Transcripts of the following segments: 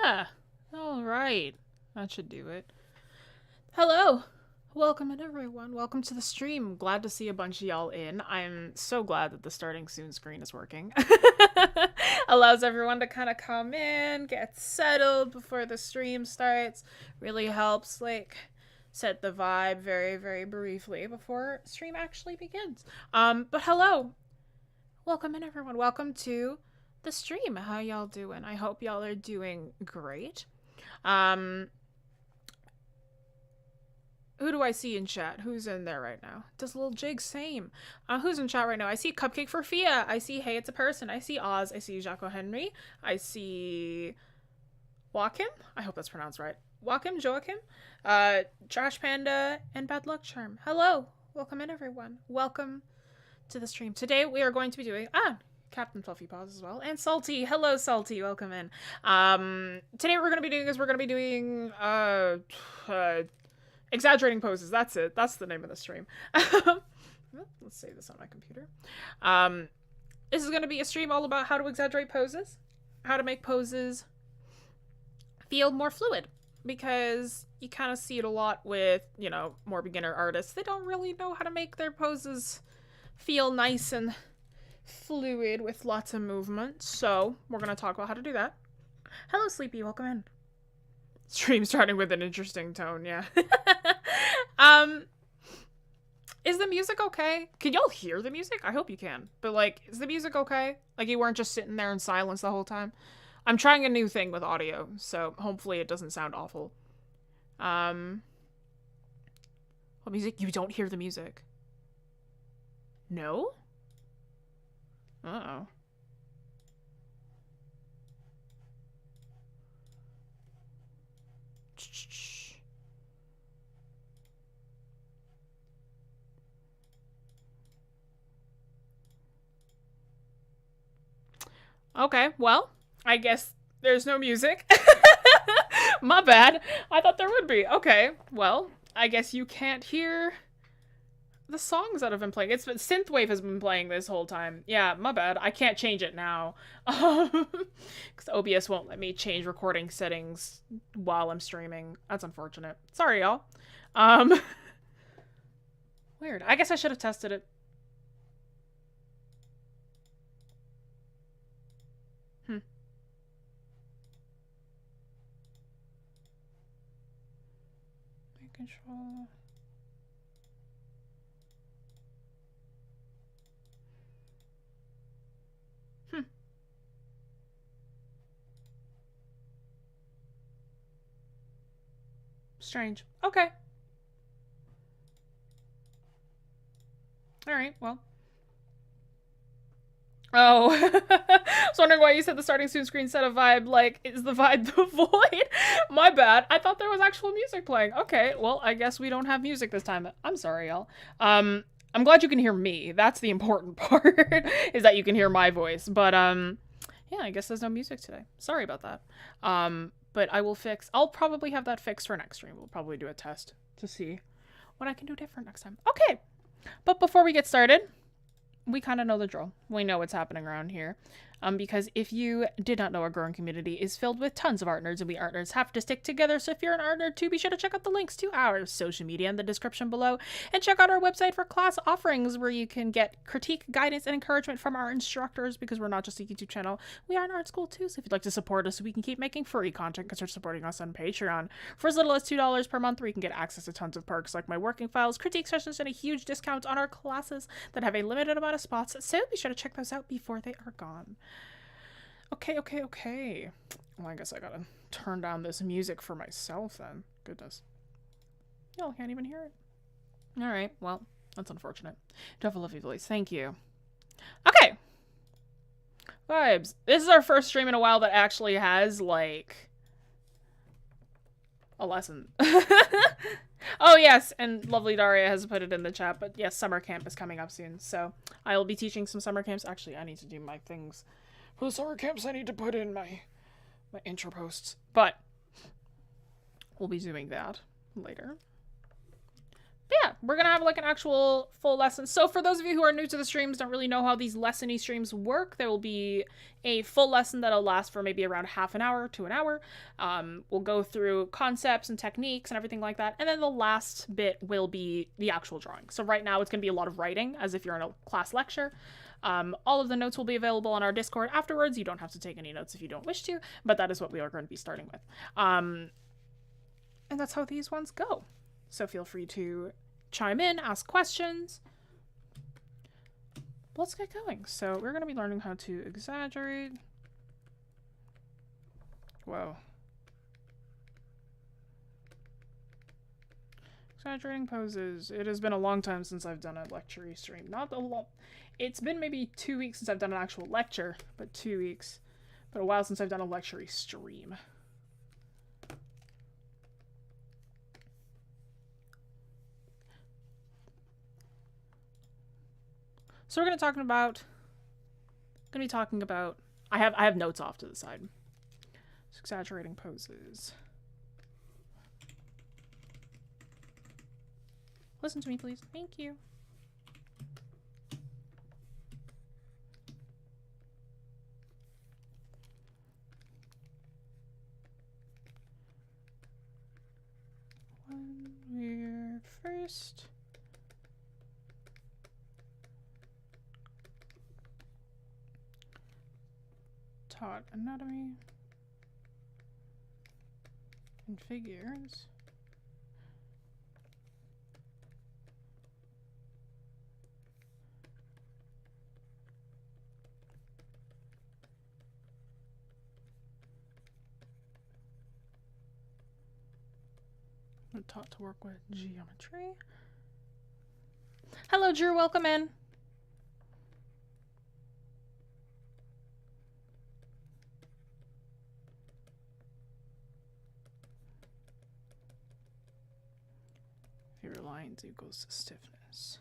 Yeah. All right. That should do it. Hello. Welcome in, everyone. Welcome to the stream. Glad to see a bunch of y'all in. I'm so glad that the starting soon screen is working. Allows everyone to kind of come in, get settled before the stream starts. Really helps, like, set the vibe very, very briefly before stream actually begins. But hello. Welcome in, everyone. Welcome to the stream. How y'all doing? I hope y'all are doing great. Who do I see in chat? Who's in there right now? Does little Jig same? Who's in chat right now? I see Cupcake for Fia. I see Hey It's a Person. I see Oz. I see Jacques Henry. I see Joachim. I hope that's pronounced right. Joachim. Trash Panda and Bad Luck Charm. Hello. Welcome in, everyone. Welcome to the stream. Today we are going to be doing Captain Fluffy Paws as well, and Salty. Hello, Salty. Welcome in. Today what we're going to be doing exaggerating poses. That's it. That's the name of the stream. Let's save this on my computer. This is going to be a stream all about how to exaggerate poses, how to make poses feel more fluid, because you kind of see it a lot with, you know, more beginner artists. They don't really know how to make their poses feel nice and fluid with lots of movement. So we're going to talk about how to do that. Hello, Sleepy. Welcome in. Stream starting with an interesting tone, yeah. Is the music okay? Can y'all hear the music? I hope you can. But, like, is the music okay? Like, you weren't just sitting there in silence the whole time? I'm trying a new thing with audio, so hopefully it doesn't sound awful. What music? You don't hear the music? No? Uh-oh. Okay, well, I guess there's no music. My bad. I thought there would be. Okay, well, I guess you can't hear the songs that have been playing. Synthwave has been playing this whole time. Yeah, my bad. I can't change it now. Because OBS won't let me change recording settings while I'm streaming. That's unfortunate. Sorry, y'all. Weird. I guess I should have tested it. Control. Strange. Okay. Alright, well. Oh. I was wondering why you said the starting soon screen set a vibe. Like, is the vibe the void? My bad. I thought there was actual music playing. Okay, well, I guess we don't have music this time. I'm sorry, y'all. I'm glad you can hear me. That's the important part, is that you can hear my voice. But, yeah, I guess there's no music today. Sorry about that. But I'll probably have that fixed for next stream. We'll probably do a test to see what I can do different next time. Okay, but before we get started, we kind of know the drill. We know what's happening around here. Because if you did not know, our growing community is filled with tons of art nerds, and we art nerds have to stick together. So if you're an art nerd too, be sure to check out the links to our social media in the description below, and check out our website for class offerings, where you can get critique, guidance, and encouragement from our instructors, because we're not just a YouTube channel, we are an art school too. So if you'd like to support us so we can keep making furry content, consider supporting us on Patreon for as little as $2 per month, where you can get access to tons of perks like my working files, critique sessions, and a huge discount on our classes that have a limited amount of spots. So be sure to check those out before they are gone. Okay. Well, I guess I gotta turn down this music for myself then. Goodness. Y'all can't even hear it. Alright, well, that's unfortunate. You have a lovely voice. Thank you. Okay. Vibes. This is our first stream in a while that actually has, like, a lesson. Oh, yes, and lovely Daria has put it in the chat, but yes, summer camp is coming up soon, so I will be teaching some summer camps. Actually, I need to do my things. For the summer camps, I need to put in my intro posts. But we'll be doing that later. yeah, we're gonna have like an actual full lesson. So for those of you who are new to the streams, don't really know how these lesson-y streams work, there will be a full lesson that'll last for maybe around half an hour to an hour. We'll go through concepts and techniques and everything like that, and then the last bit will be the actual drawing. So right now it's gonna be a lot of writing, as if you're in a class lecture. All of the notes will be available on our Discord afterwards. You don't have to take any notes if you don't wish to, but that is what we are going to be starting with. And that's how these ones go. So feel free to chime in, ask questions. Let's get going. So we're going to be learning how to exaggerate. Whoa. Exaggerating poses. It has been a long time since I've done a lecture stream. Not a long. It's been maybe 2 weeks since I've done an actual lecture, but 2 weeks. But a while since I've done a lecture stream. So we're going to be talking about, I have notes off to the side. So exaggerating poses. Listen to me, please. Thank you. When we're first taught anatomy and figures, we're taught to work with geometry. Hello, Drew. Welcome in. Favorite lines equals to stiffness.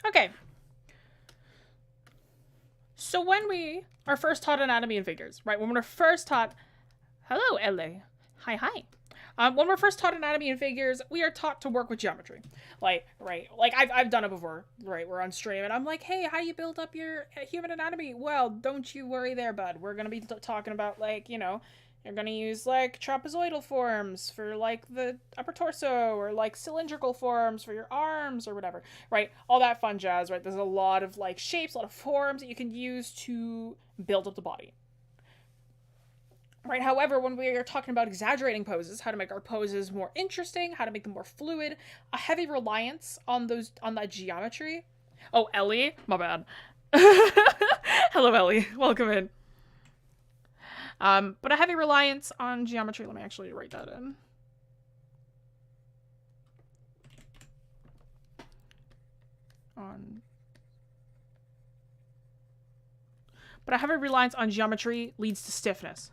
Okay. So when we are first taught anatomy and figures, right? When we're first taught, hello, LA. Hi, hi. When we're first taught anatomy and figures, we are taught to work with geometry. Like, right, like I've done it before, right? We're on stream and I'm like, hey, how do you build up your human anatomy? Well, don't you worry there, bud. We're going to be talking about, like, you know, you're going to use like trapezoidal forms for like the upper torso, or like cylindrical forms for your arms or whatever, right? All that fun jazz, right? There's a lot of like shapes, a lot of forms that you can use to build up the body. Right. However, when we are talking about exaggerating poses, how to make our poses more interesting, how to make them more fluid, a heavy reliance on that geometry. Oh, Ellie, my bad. Hello, Ellie. Welcome in. But a heavy reliance on geometry. Let me actually write that in. But a heavy reliance on geometry leads to stiffness.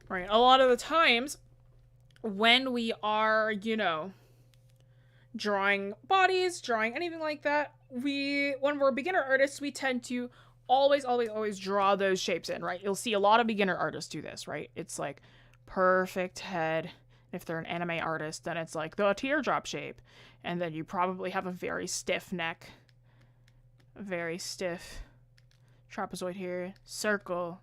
Right, a lot of the times when we are, you know, drawing bodies, drawing anything like that, when we're beginner artists, we tend to always draw those shapes in, right? You'll see a lot of beginner artists do this, right? It's like perfect head. If they're an anime artist, then it's like the teardrop shape. And then you probably have a very stiff neck, very stiff trapezoid here, circle,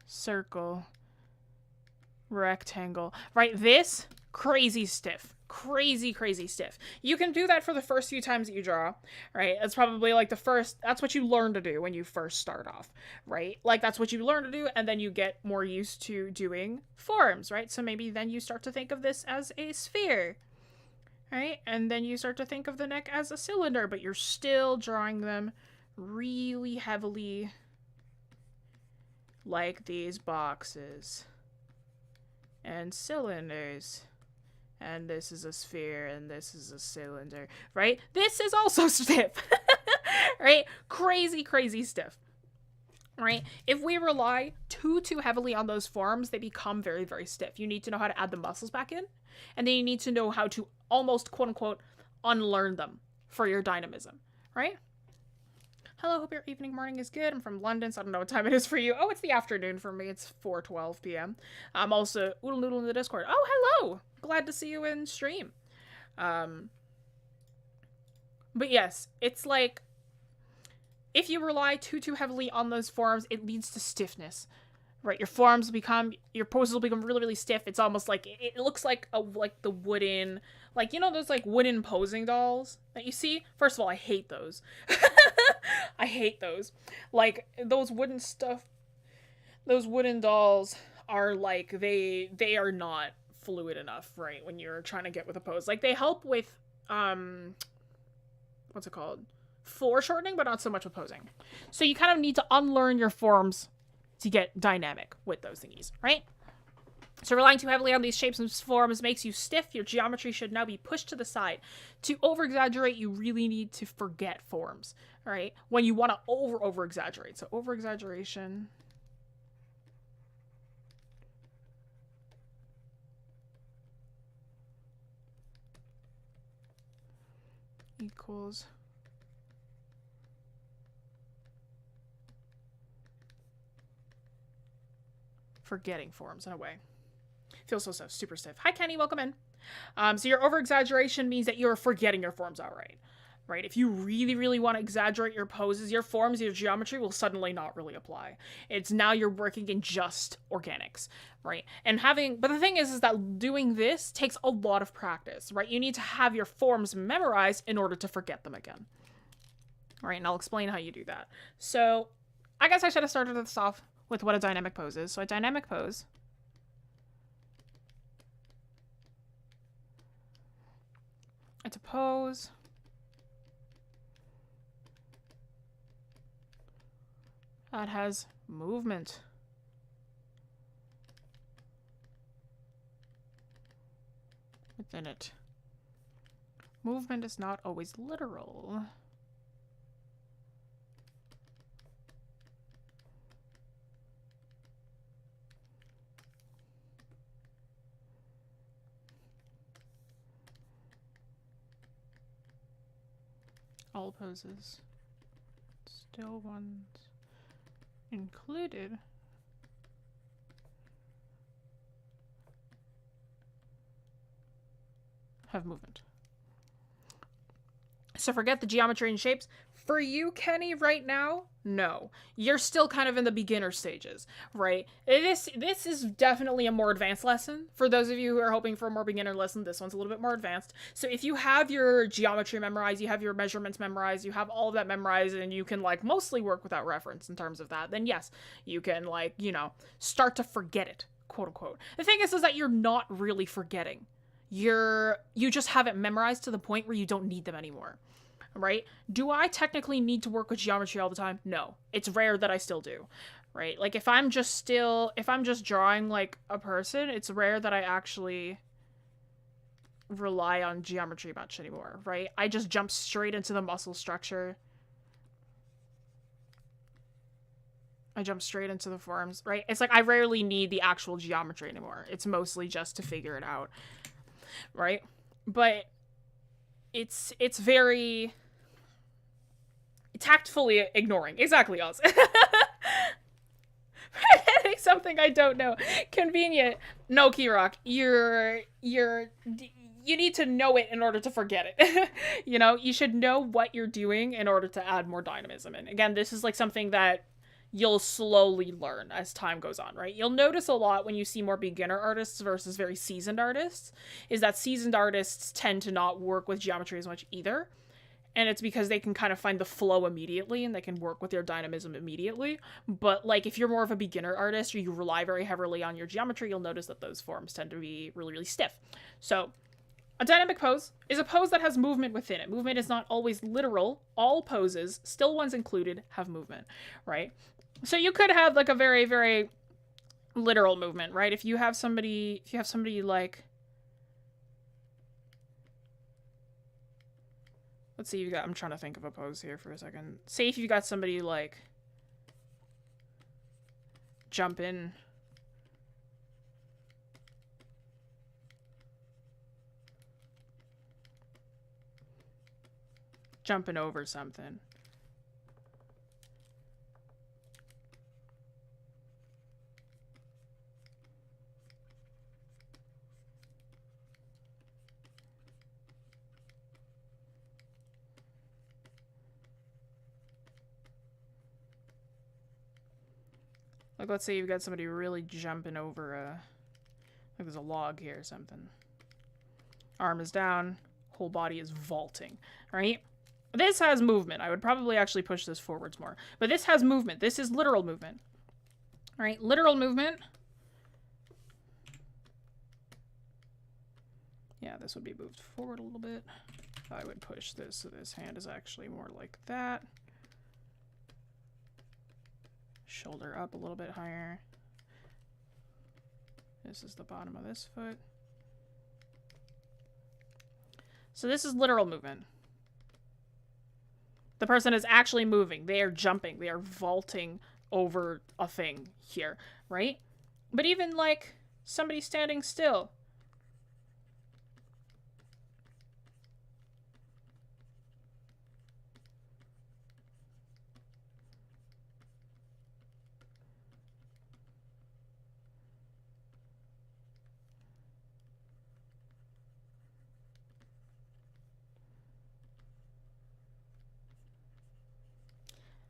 rectangle, right? This crazy stiff, crazy stiff. You can do that for the first few times that you draw, right? It's probably like that's what you learn to do when you first start off, right? Like that's what you learn to do, and then you get more used to doing forms, right? So maybe then you start to think of this as a sphere, right? And then you start to think of the neck as a cylinder, but you're still drawing them really heavily like these boxes and cylinders, and this is a sphere and this is a cylinder, right? This is also stiff. Right? Crazy stiff. right? If we rely too heavily on those forms, they become very, very stiff. You need to know how to add the muscles back in, and then you need to know how to almost, quote unquote, unlearn them for your dynamism, right? Hello, hope your evening, morning is good. I'm from London, so I don't know what time it is for you. Oh, it's the afternoon for me. It's 4:12 p.m. I'm also oodle noodle in the Discord. Oh, hello! Glad to see you in stream. But yes, it's like, if you rely too heavily on those forms, it leads to stiffness, right? Your poses will become really, really stiff. It's almost like, it looks like the wooden, like, you know those like wooden posing dolls that you see? First of all, I hate those. I hate those. Like, those wooden dolls are like, they are not fluid enough, right? When you're trying to get with a pose. Like, they help with, what's it called? Foreshortening, but not so much with posing. So you kind of need to unlearn your forms to get dynamic with those thingies, right? So relying too heavily on these shapes and forms makes you stiff. Your geometry should now be pushed to the side. To over-exaggerate, you really need to forget forms, right? When you want to over-exaggerate. So over-exaggeration equals forgetting forms in a way. Feels so super stiff. Hi, Kenny. Welcome in. So your over-exaggeration means that you're forgetting your forms outright, right? If you really, really want to exaggerate your poses, your forms, your geometry will suddenly not really apply. It's now you're working in just organics, right? But the thing is that doing this takes a lot of practice, right? You need to have your forms memorized in order to forget them again. All right, and I'll explain how you do that. So I guess I should have started this off with what a dynamic pose is. So a dynamic pose it's a pose that has movement within it. Movement is not always literal. All poses, still ones included, have movement. So forget the geometry and shapes. For you, Kenny, right now, no. You're still kind of in the beginner stages, right? This is definitely a more advanced lesson. For those of you who are hoping for a more beginner lesson, this one's a little bit more advanced. So if you have your geometry memorized, you have your measurements memorized, you have all of that memorized, and you can, like, mostly work without reference in terms of that, then yes, you can, like, you know, start to forget it, quote unquote. The thing is that you're not really forgetting. You just have it memorized to the point where you don't need them anymore. Right? Do I technically need to work with geometry all the time? No. It's rare that I still do. Right? Like, if I'm just drawing, like, a person, it's rare that I actually rely on geometry much anymore, right? I just jump straight into the muscle structure. I jump straight into the forms, right? It's like I rarely need the actual geometry anymore. It's mostly just to figure it out, right? But it's very tactfully ignoring. Exactly, Oz. Something I don't know. Convenient. No, Kirok. You need to know it in order to forget it. You know, you should know what you're doing in order to add more dynamism in. Again, this is like something that you'll slowly learn as time goes on, right? You'll notice a lot when you see more beginner artists versus very seasoned artists, is that seasoned artists tend to not work with geometry as much either. And it's because they can kind of find the flow immediately and they can work with their dynamism immediately. But, like, if you're more of a beginner artist or you rely very heavily on your geometry, you'll notice that those forms tend to be really, really stiff. So a dynamic pose is a pose that has movement within it. Movement is not always literal. All poses, still ones included, have movement, right? So you could have, like, a very, very literal movement, right? If you have somebody like, let's see, I'm trying to think of a pose here for a second. Say if you got somebody like jumping. Jumping over something. Like, let's say you've got somebody really jumping over a... Like, there's a log here or something. Arm is down. Whole body is vaulting. Right? This has movement. I would probably actually push this forwards more. But this has movement. This is literal movement. Right? Literal movement. Yeah, this would be moved forward a little bit. I would push this so this hand is actually more like that. Shoulder up a little bit higher. This is the bottom of this foot. So this is literal movement. The person is actually moving. They are jumping. They are vaulting over a thing here, right? But even like somebody standing still.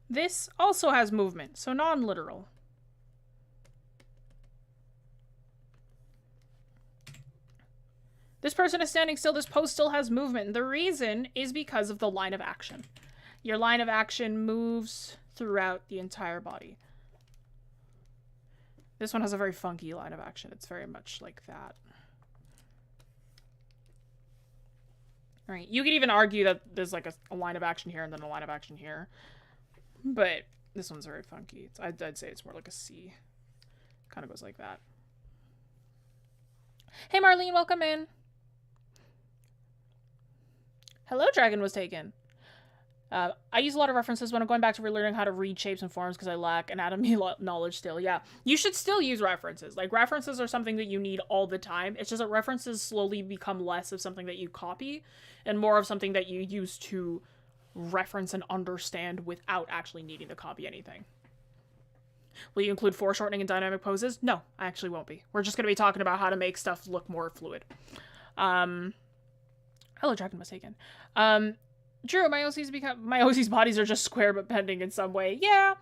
This also has movement, so non-literal. This person is standing still. This pose still has movement. The reason is because of the line of action. Your line of action moves throughout the entire body. This one has a very funky line of action. It's very much like that. All right. You could even argue that there's like a line of action here and then a line of action here. But this one's very funky. I'd say it's more like a C. Kind of goes like that. Hey, Marlene, welcome in. Hello, Dragon was taken. I use a lot of references when I'm going back to relearning how to read shapes and forms because I lack anatomy knowledge still. Yeah, you should still use references. Like, references are something that you need all the time. It's just that references slowly become less of something that you copy and more of something that you use to reference and understand without actually needing to copy anything. Will you include foreshortening and dynamic poses? No, I actually won't be. We're just going to be talking about how to make stuff look more fluid. Hello, Dragon was taken. Drew, my OC's bodies are just square but bending in some way. Yeah,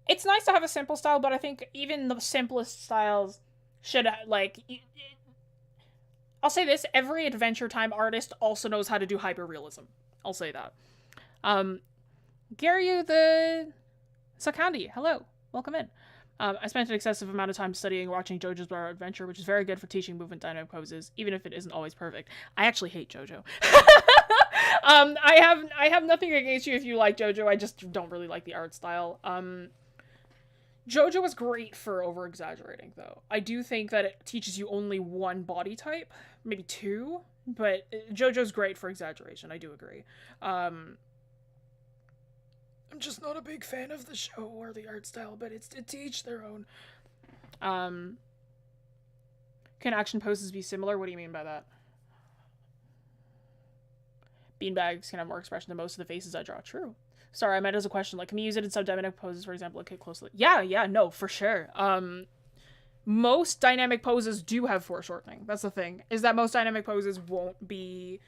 it's nice to have a simple style, but I think even the simplest styles should, like... I'll say this, every Adventure Time artist also knows how to do hyperrealism. I'll say that. Garyu the Sakandi, hello, welcome in. I spent an excessive amount of time studying and watching JoJo's Bizarre Adventure, which is very good for teaching movement dynamic poses, even if it isn't always perfect. I actually hate JoJo. I have nothing against you if you like JoJo, I just don't really like the art style. JoJo is great for over-exaggerating, though. I do think that it teaches you only one body type, maybe two, but JoJo's great for exaggeration, I do agree. I'm just not a big fan of the show or the art style, but it's to each their own. Can action poses be similar? What do you mean by that? Beanbags can have more expression than most of the faces I draw. True. Sorry, I meant as a question. Like, can we use it in some dynamic poses, for example? Look closely. Yeah, no, for sure. Most dynamic poses do have foreshortening. That's the thing. Is that most dynamic poses won't be...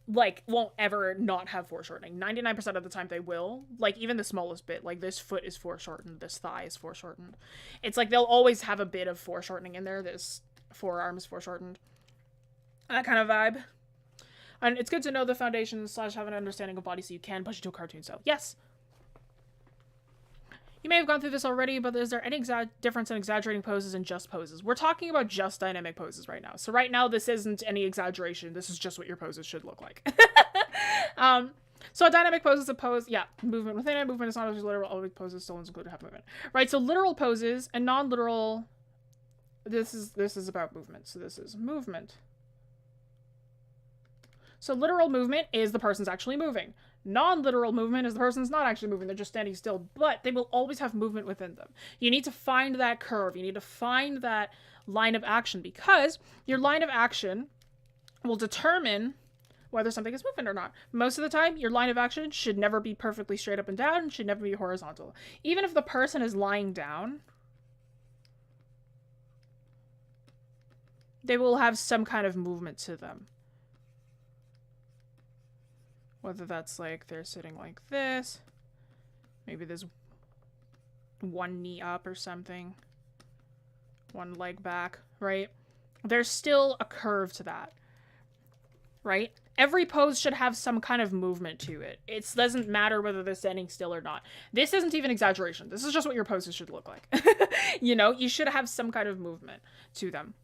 Like, won't ever not have foreshortening. 99% of the time they will. Like, even the smallest bit. Like, this foot is foreshortened. This thigh is foreshortened. It's like they'll always have a bit of foreshortening in there. This forearm is foreshortened. That kind of vibe. And it's good to know the foundation / have an understanding of body so you can push it to a cartoon style. Yes! You may have gone through this already, but is there any difference in exaggerating poses and just poses? We're talking about just dynamic poses right now. So right now, this isn't any exaggeration. This is just what your poses should look like. So a dynamic pose is a pose, yeah, movement. Within it, movement is not always literal. All poses still include have movement. Right, so literal poses and non-literal, this is about movement. So this is movement. So literal movement is the person's actually moving. Non-literal movement is the person's not actually moving, they're just standing still, but they will always have movement within them. You need to find that curve. You need to find that line of action, because your line of action will determine whether something is moving or not. Most of the time, your line of action should never be perfectly straight up and down, should never be horizontal. Even if the person is lying down, they will have some kind of movement to them. Whether that's like they're sitting like this, maybe there's one knee up or something, one leg back, right? There's still a curve to that, right? Every pose should have some kind of movement to it. It doesn't matter whether they're standing still or not. This isn't even exaggeration. This is just what your poses should look like. You know, you should have some kind of movement to them.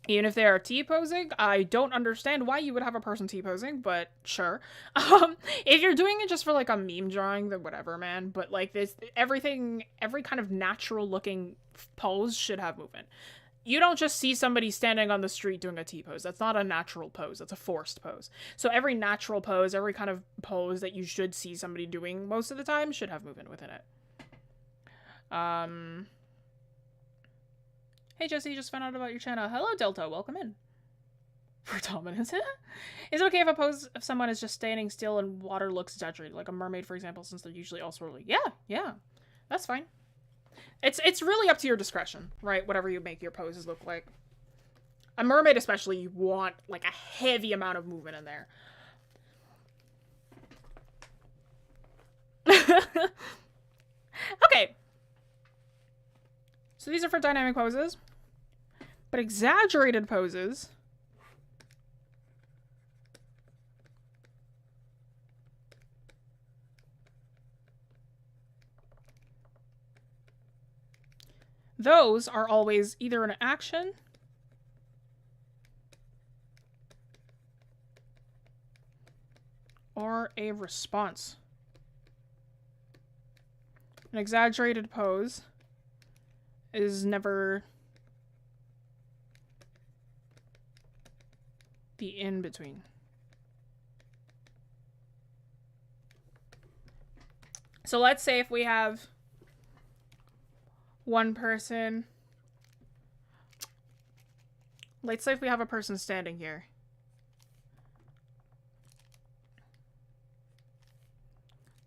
Even if they are T-posing, I don't understand why you would have a person T-posing, but sure. If you're doing it just for, like, a meme drawing, then whatever, man. But, like, this, every kind of natural-looking pose should have movement. You don't just see somebody standing on the street doing a T-pose. That's not a natural pose. That's a forced pose. So every natural pose, every kind of pose that you should see somebody doing most of the time should have movement within it. Hey Jessie, just found out about your channel. Hello Delta, welcome in. For dominance. Is it okay if a pose if someone is just standing still and water looks exaggerated, like a mermaid for example, since they're usually all swirly? Yeah, that's fine. It's really up to your discretion, right? Whatever you make your poses look like. A mermaid especially, you want like a heavy amount of movement in there. Okay. So these are for dynamic poses. But exaggerated poses those are always either an action or a response. An exaggerated pose is never the in-between. So let's say if we have one person, let's say if we have a person standing here.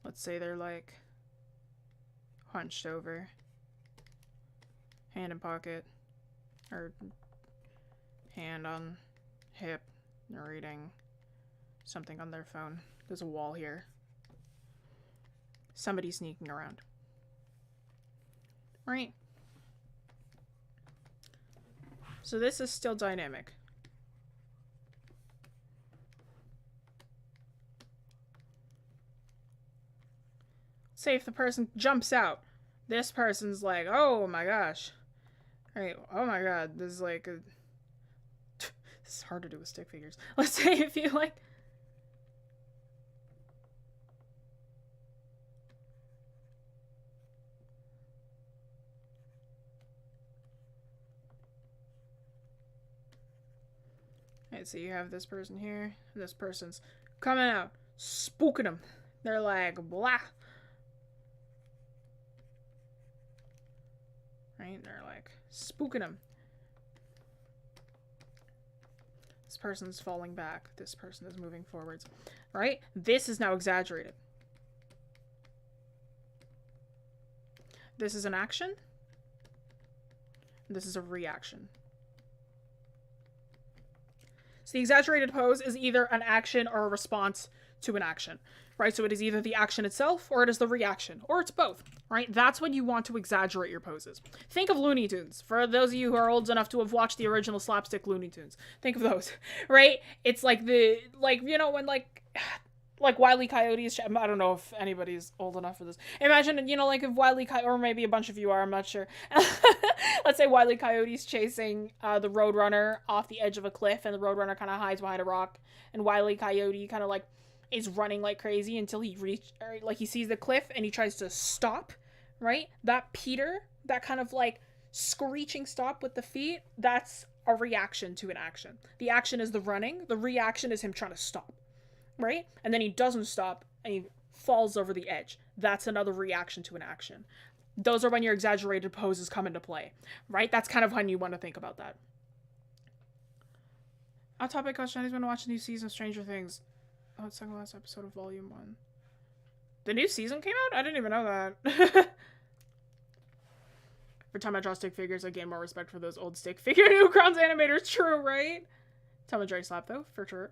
Let's say they're like hunched over, hand in pocket, or hand on hip, reading something on their phone. There's a wall here. Somebody sneaking around. Right? So this is still dynamic. Say if the person jumps out, this person's like, oh my gosh. Right, oh my god, this is like a... This is hard to do with stick figures. Let's say if you like... Alright, so you have this person here, and this person's coming out, spooking them. They're like, blah. Right? They're like, spooking them. This person's falling back. This person is moving forwards. Right? This is now exaggerated. This is an action. This is a reaction. So the exaggerated pose is either an action or a response to an action, right? So it is either the action itself or it is the reaction, or it's both, right? That's when you want to exaggerate your poses. Think of Looney Tunes. For those of you who are old enough to have watched the original slapstick Looney Tunes, think of those, right? It's like the, like, you know, when like Wile E. Coyote's, I don't know if anybody's old enough for this. Imagine, you know, like if Wile E. Coyote, or maybe a bunch of you are, I'm not sure. Let's say Wile E. Coyote's chasing the Roadrunner off the edge of a cliff, and the Roadrunner kind of hides behind a rock, and Wile E. Coyote kind of like is running like crazy until he he sees the cliff and he tries to stop, right? That Peter, that kind of like screeching stop with the feet, that's a reaction to an action. The action is the running, the reaction is him trying to stop. Right? And then he doesn't stop, and he falls over the edge. That's another reaction to an action. Those are when your exaggerated poses come into play, right? That's kind of when you want to think about that. Our topic question, Jenny's been watching the new season of Stranger Things. Oh, it's the second last episode of Volume 1. The new season came out? I didn't even know that. Every time I draw stick figures, I gain more respect for those old stick figure Newgrounds animators. True, right? Tell me Dre slap, though. For sure.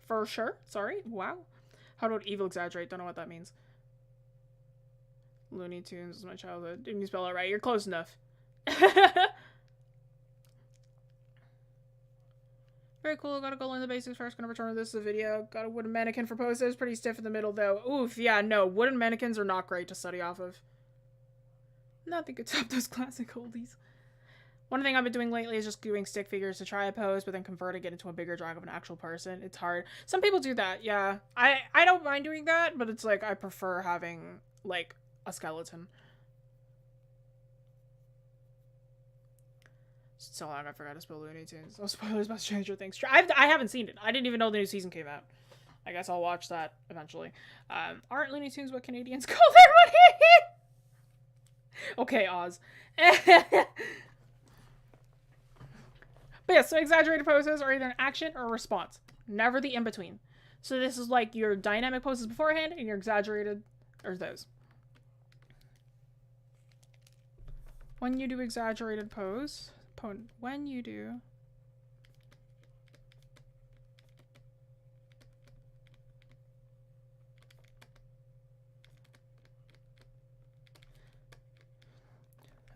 For sure. Sorry. Wow. How about evil exaggerate? Don't know what that means. Looney Tunes is my childhood. Didn't you spell it right? You're close enough. Very cool. Gotta go learn the basics first. Gonna return to this as a video. Got a wooden mannequin for poses. Pretty stiff in the middle, though. Oof. Yeah, no. Wooden mannequins are not great to study off of. Nothing could top those classic oldies. One thing I've been doing lately is just doing stick figures to try a pose, but then converting it into a bigger drawing of an actual person. It's hard. Some people do that, yeah. I don't mind doing that, but it's like I prefer having, like, a skeleton. So long I forgot to spell Looney Tunes. No spoilers about Stranger Things. I haven't seen it. I didn't even know the new season came out. I guess I'll watch that eventually. Aren't Looney Tunes what Canadians call their money? Okay, Oz. But yeah, so exaggerated poses are either an action or a response. Never the in-between. So this is like your dynamic poses beforehand and your exaggerated are those. When you do exaggerated pose, when you do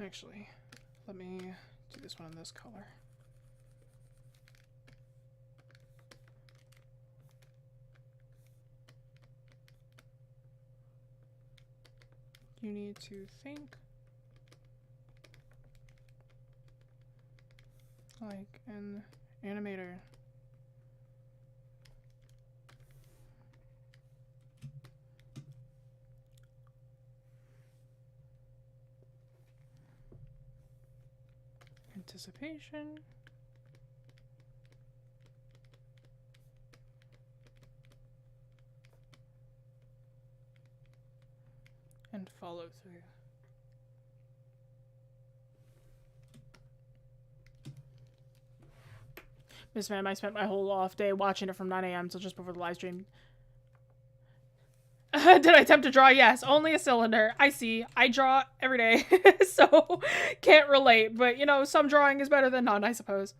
actually, let me do this one in this color. You need to think like an animator. Anticipation. And follow through. Miss Ma'am, I spent my whole off day watching it from 9 a.m. till just before the live stream. Did I attempt to draw? Yes, only a cylinder. I see. I draw every day, so can't relate. But, you know, some drawing is better than none, I suppose.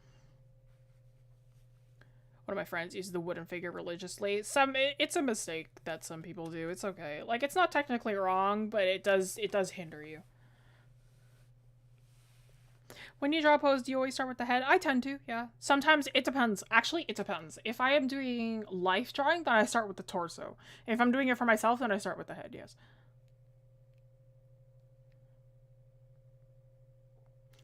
One of my friends uses the wooden figure religiously. It's a mistake that some people do. It's okay. Like, it's not technically wrong, but it does hinder you. When you draw a pose, do you always start with the head? I tend to, yeah. Sometimes it depends. Actually, it depends. If I am doing life drawing, then I start with the torso. If I'm doing it for myself, then I start with the head, yes.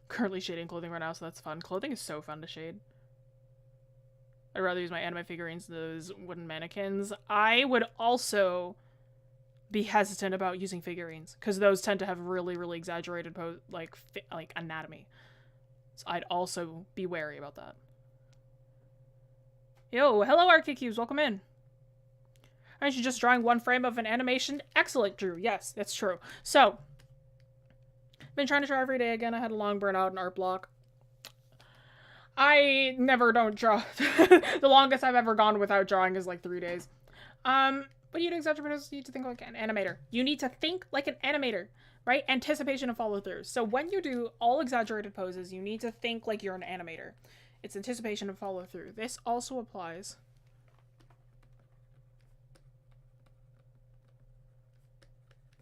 Currently shading clothing right now, so that's fun. Clothing is so fun to shade. I'd rather use my anime figurines than those wooden mannequins. I would also be hesitant about using figurines, because those tend to have really, really exaggerated like anatomy. So I'd also be wary about that. Yo, hello Arcade Cubes, welcome in. Aren't you just drawing one frame of an animation? Excellent, Drew. Yes, that's true. So, been trying to draw every day again. I had a long burnout in art block. I never don't draw. The longest I've ever gone without drawing is like 3 days. But you do exaggerate, you need to think like an animator. You need to think like an animator, right? Anticipation and follow through. So when you do all exaggerated poses, you need to think like you're an animator. It's anticipation and follow through. This also applies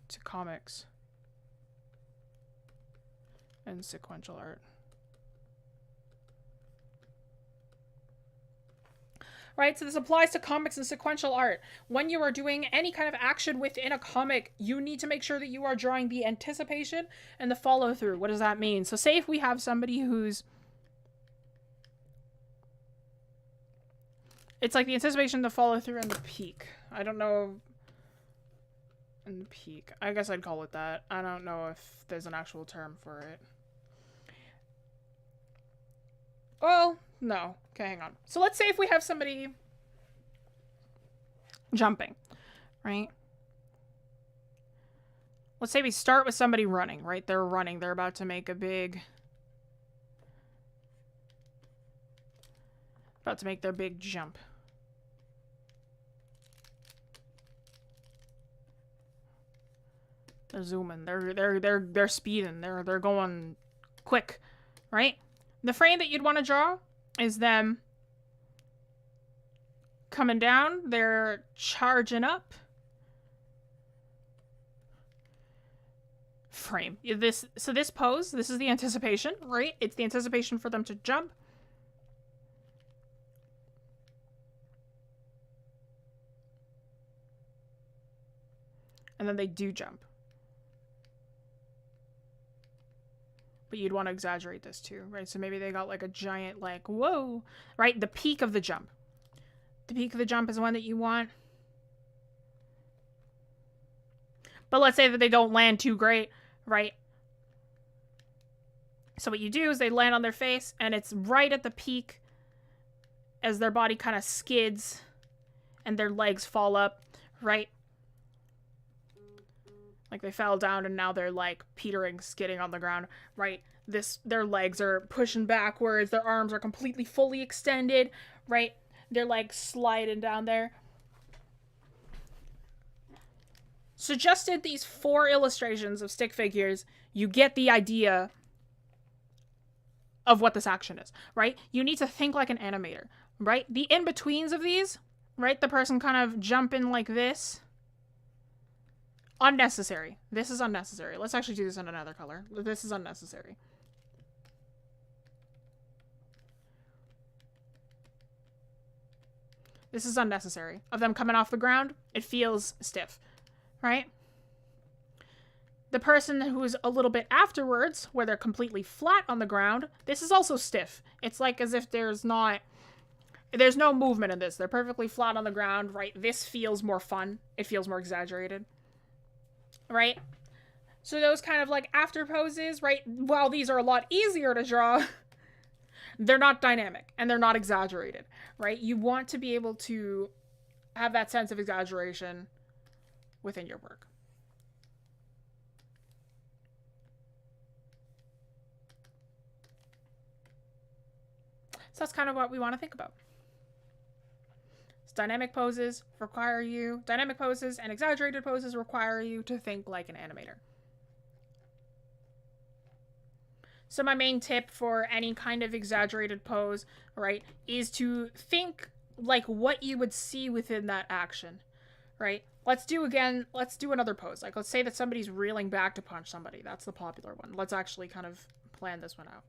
to comics and sequential art. Right, so this applies to comics and sequential art. When you are doing any kind of action within a comic, you need to make sure that you are drawing the anticipation and the follow through. What does that mean? So say if we have somebody who's... It's like the anticipation, the follow through, and the peak. I don't know... And the peak. I guess I'd call it that. I don't know if there's an actual term for it. Well... No. Okay, hang on. So let's say if we have somebody jumping, right? Let's say we start with somebody running, right? They're running. They're about to make a big... about to make their big jump. They're zooming. They're speeding. They're going quick, right? The frame that you'd want to draw is them coming down. They're charging up. Frame. So this pose, this is the anticipation, right? It's the anticipation for them to jump. And then they do jump. But you'd want to exaggerate this too, right? So maybe they got like a giant, like, whoa, right? The peak of the jump. The peak of the jump is the one that you want. But let's say that they don't land too great, right? So what you do is they land on their face, and it's right at the peak as their body kind of skids and their legs fall up, right? Like they fell down and now they're like petering, skidding on the ground, right? Their legs are pushing backwards. Their arms are completely fully extended, right? They're like sliding down there. So just did these 4 illustrations of stick figures, you get the idea of what this action is, right? You need to think like an animator, right? The in-betweens of these, right? The person kind of jumping like this. Unnecessary. This is unnecessary. Let's actually do this in another color. This is unnecessary. This is unnecessary. Of them coming off the ground, it feels stiff, right? The person who's a little bit afterwards, where they're completely flat on the ground, this is also stiff. It's like as if there's no movement in this. They're perfectly flat on the ground, right? This feels more fun. It feels more exaggerated. Right? So those kind of like after poses, right? While these are a lot easier to draw, they're not dynamic and they're not exaggerated, right? You want to be able to have that sense of exaggeration within your work. So that's kind of what we want to think about. Dynamic poses and exaggerated poses require you to think like an animator. So my main tip for any kind of exaggerated pose, right, is to think like what you would see within that action, right? Let's do another pose. Like, let's say that somebody's reeling back to punch somebody. That's the popular one. Let's actually kind of plan this one out.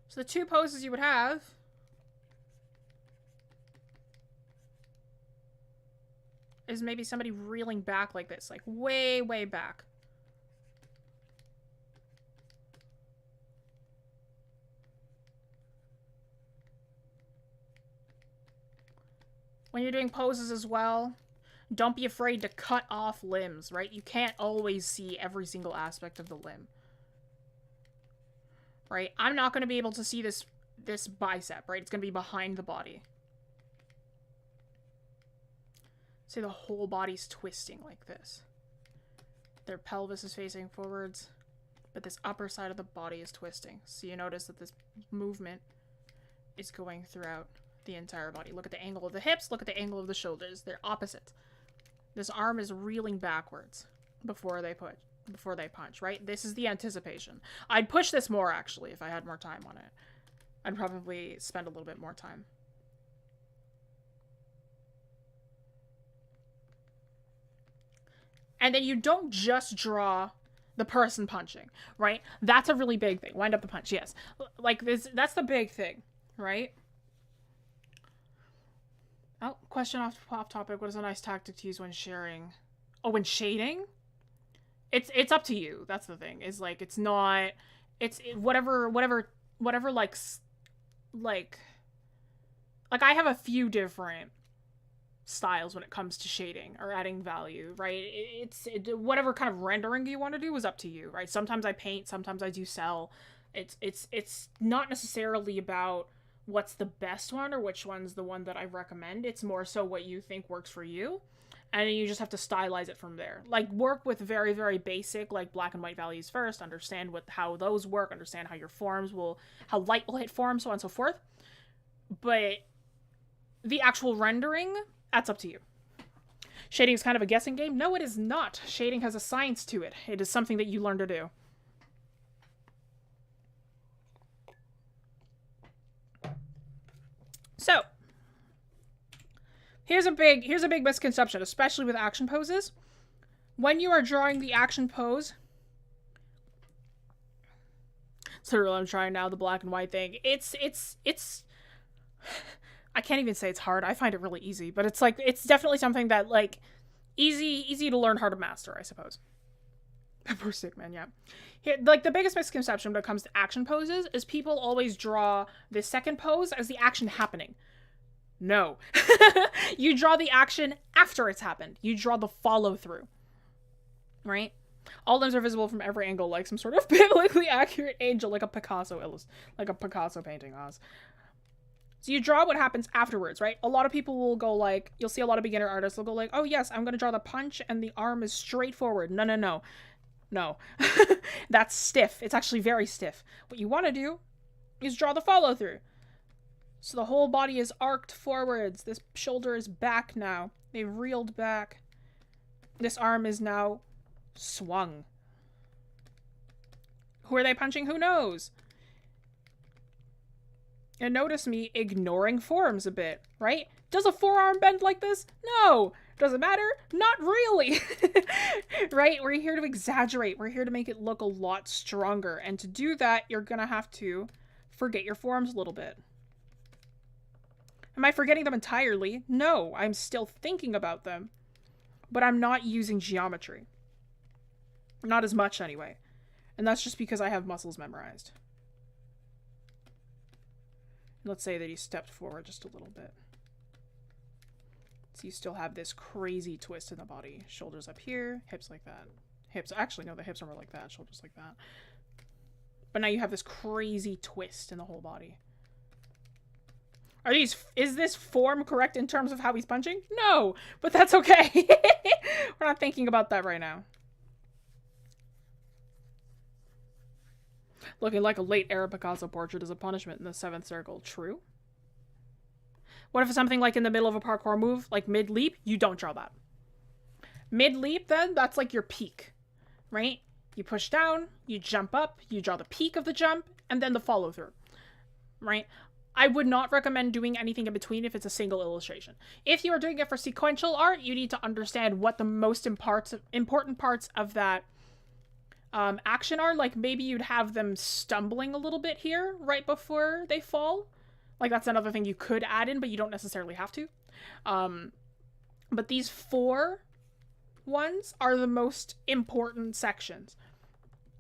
So the 2 poses you would have is maybe somebody reeling back like this, like way, way back. When you're doing poses as well, don't be afraid to cut off limbs, right? You can't always see every single aspect of the limb. Right? I'm not going to be able to see this bicep, right? It's going to be behind the body. See, the whole body's twisting like this. Their pelvis is facing forwards, but this upper side of the body is twisting. So you notice that this movement is going throughout the entire body. Look at the angle of the hips, look at the angle of the shoulders. They're opposite. This arm is reeling backwards before they punch, right? This is the anticipation. I'd push this more, actually, if I had more time on it. I'd probably spend a little bit more time. And then you don't just draw the person punching, right? That's a really big thing. Wind up the punch, yes. Like, that's the big thing, right? Oh, question off topic. What is a nice tactic to use when sharing? Oh, when shading? It's up to you. That's the thing. Is like it's not. It's whatever. Like I have a few different styles when it comes to shading or adding value, right? Whatever kind of rendering you want to do is up to you, right? Sometimes I paint. Sometimes I do cell. It's not necessarily about what's the best one or which one's the one that I recommend. It's more so what you think works for you. And then you just have to stylize it from there. Like, work with very, very basic, like, black and white values first. Understand how those work. Understand how your forms will, how light will hit form, so on and so forth. But the actual rendering, that's up to you. Shading is kind of a guessing game. No, it is not. Shading has a science to it. It is something that you learn to do. So, here's a big misconception, especially with action poses. When you are drawing the action pose, so I'm trying now the black and white thing. It's I can't even say it's hard. I find it really easy, but it's like, it's definitely something that, like, easy to learn how to master, I suppose. Poor sick man, yeah. Here, like, the biggest misconception when it comes to action poses is people always draw the second pose as the action happening. No. You draw the action after it's happened. You draw the follow-through. Right? All limbs are visible from every angle, like some sort of biblically accurate angel, like a Picasso painting, Oz. So you draw what happens afterwards, right? A lot of people will go like, you'll see a lot of beginner artists will go like, oh yes, I'm going to draw the punch and the arm is straight forward. No. That's stiff. It's actually very stiff. What you want to do is draw the follow through. So the whole body is arced forwards. This shoulder is back now. They've reeled back. This arm is now swung. Who are they punching? Who knows? And notice me ignoring forms a bit, right? Does a forearm bend like this? No. Does it matter? Not really. Right? We're here to exaggerate. We're here to make it look a lot stronger. And to do that, you're going to have to forget your forms a little bit. Am I forgetting them entirely? No, I'm still thinking about them. But I'm not using geometry. Not as much, anyway. And that's just because I have muscles memorized. Let's say that he stepped forward just a little bit. So you still have this crazy twist in the body. Shoulders up here, hips like that. Hips, actually, no, the hips are more like that, shoulders like that. But now you have this crazy twist in the whole body. Is this form correct in terms of how he's punching? No, but that's okay. We're not thinking about that right now. Looking like a late era Picasso portrait is a punishment in the 7th circle. True. What if it's something like in the middle of a parkour move, like mid-leap? You don't draw that. Mid-leap, then, that's like your peak, right? You push down, you jump up, you draw the peak of the jump, and then the follow-through, right? I would not recommend doing anything in between if it's a single illustration. If you are doing it for sequential art, you need to understand what the most important parts of that action are. Like, maybe you'd have them stumbling a little bit here right before they fall. Like, that's another thing you could add in, but you don't necessarily have to. But these 4 ones are the most important sections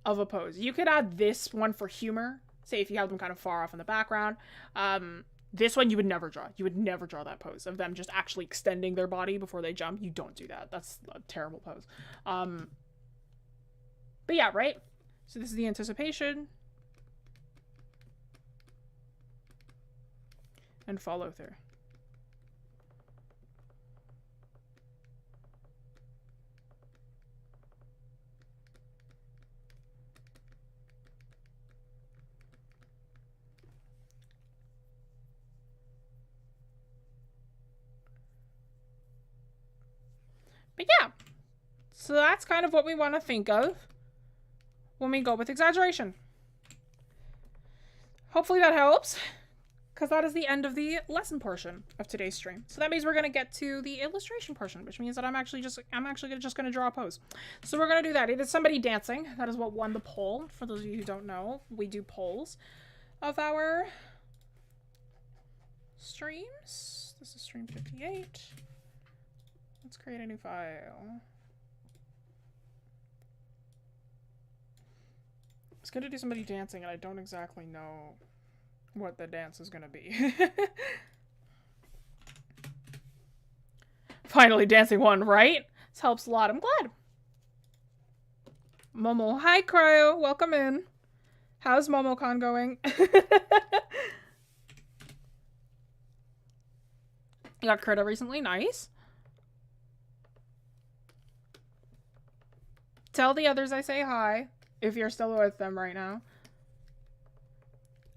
of a pose. You could add this one for humor. Say if you have them kind of far off in the background. This one you would never draw. You would never draw that pose of them just actually extending their body before they jump. You don't do that. That's a terrible pose. But yeah, right? So this is the anticipation. And follow through. But yeah, so that's kind of what we want to think of when we go with exaggeration. Hopefully that helps, because that is the end of the lesson portion of today's stream. So that means we're going to get to the illustration portion, which means that I'm actually just going to draw a pose. So we're going to do that. It is somebody dancing. That is what won the poll. For those of you who don't know, we do polls of our streams. This is stream 58. Let's create a new file. It's going to do somebody dancing, and I don't exactly know what the dance is going to be. Finally, dancing one, right? This helps a lot. I'm glad. Momo. Hi, Cryo. Welcome in. How's MomoCon going? You got Krita recently. Nice. Tell the others I say hi, if you're still with them right now.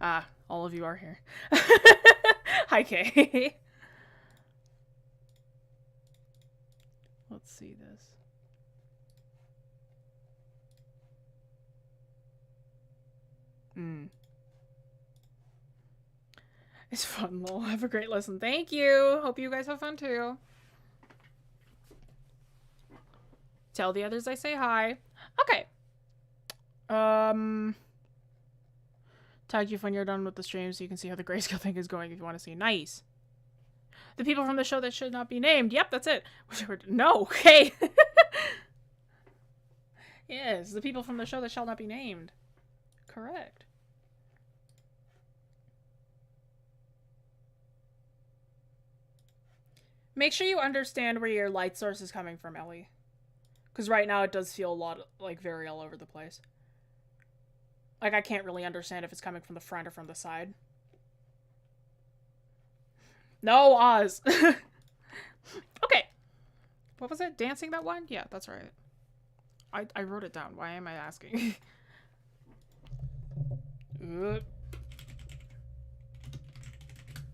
Ah, all of you are here. Hi, Kay. Let's see this. It's fun, lol. Have a great lesson. Thank you. Hope you guys have fun too. Tell the others I say hi. Okay. Tag you when you're done with the stream so you can see how the grayscale thing is going if you want to see. Nice. The people from the show that should not be named. Yep, that's it. No, okay. Yes, the people from the show that shall not be named. Correct. Make sure you understand where your light source is coming from, Ellie. Because right now it does feel a lot, like, very all over the place. Like, I can't really understand if it's coming from the front or from the side. No, Oz! Okay. What was it? Dancing that one? Yeah, that's right. I wrote it down. Why am I asking?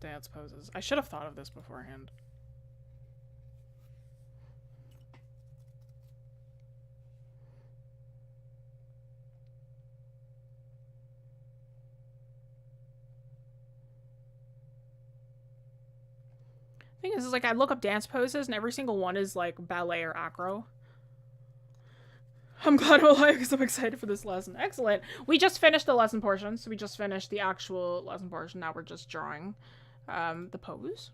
Dance poses. I should have thought of this beforehand. Thing is like I look up dance poses and every single one is like ballet or acro. I'm glad I'm alive because I'm excited for this lesson. Excellent. We just finished the lesson portion, so we just finished the actual lesson portion. Now we're just drawing the pose.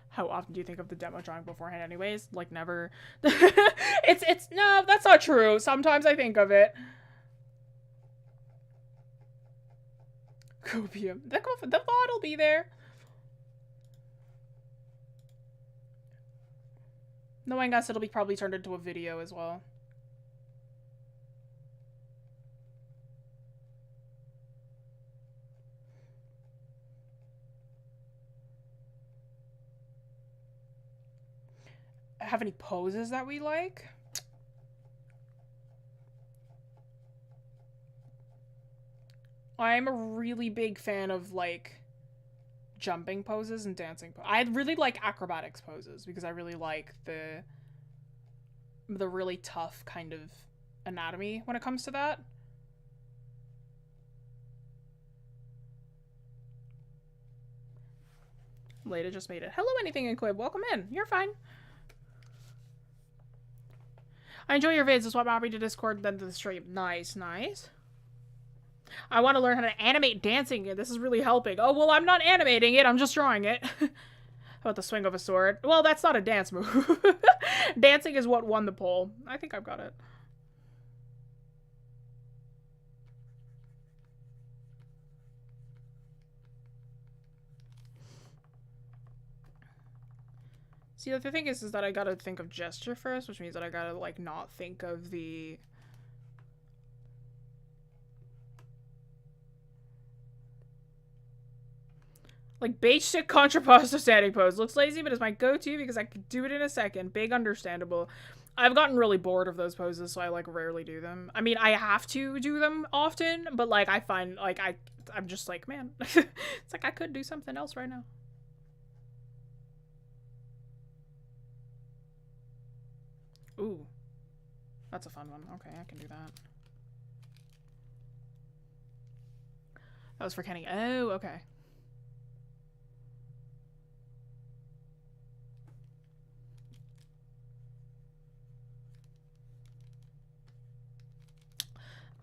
How often do you think of the demo drawing beforehand anyways? Like never. it's no, that's not true. Sometimes I think of it. Copium. The thought will be there. Knowing us, it'll be probably turned into a video as well. Have any poses that we like? I'm a really big fan of, like, jumping poses and dancing poses. I really like acrobatics poses because I really like the really tough kind of anatomy when it comes to that. Leda just made it. Hello, anything in Quib. Welcome in. You're fine. I enjoy your vids. That's why I'm happy to Discord then to the stream. Nice, nice. I want to learn how to animate dancing. This is really helping. Oh, well, I'm not animating it. I'm just drawing it. How about the swing of a sword? Well, that's not a dance move. Dancing is what won the poll. I think I've got it. See, the thing is that I gotta think of gesture first, which means that I gotta, like, not think of the... Like, basic contrapposto standing pose. Looks lazy, but it's my go-to because I could do it in a second. Big understandable. I've gotten really bored of those poses, so I, like, rarely do them. I mean, I have to do them often, but, like, I find, like, I'm just like, man. It's like I could do something else right now. Ooh. That's a fun one. Okay, I can do that. That was for Kenny. Oh, okay.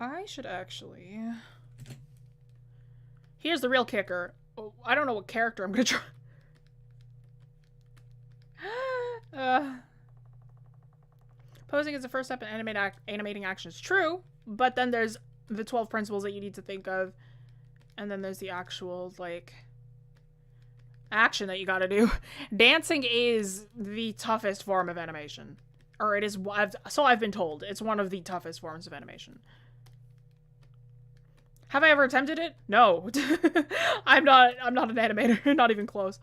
I should actually... Here's the real kicker. Oh, I don't know what character I'm gonna try. Posing is the first step in animating actions. True, but then there's the 12 principles that you need to think of. And then there's the actual, like, action that you gotta do. Dancing is the toughest form of animation. Or it is, so I've been told. It's one of the toughest forms of animation. Have I ever attempted it? No. I'm not an animator, not even close.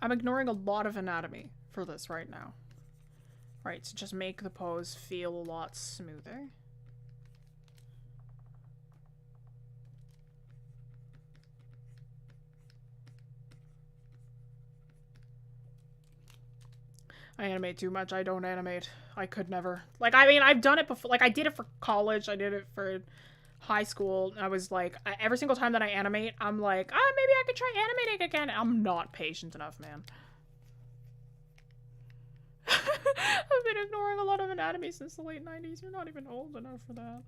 I'm ignoring a lot of anatomy for this right now. Right, to just make the pose feel a lot smoother. I animate too much. I don't animate. I could never. Like, I mean, I've done it before. Like, I did it for college. I did it for high school. I was like, every single time that I animate, I'm like, ah, maybe I could try animating again. I'm not patient enough, man. I've been ignoring a lot of anatomy since the late 90s. You're not even old enough for that.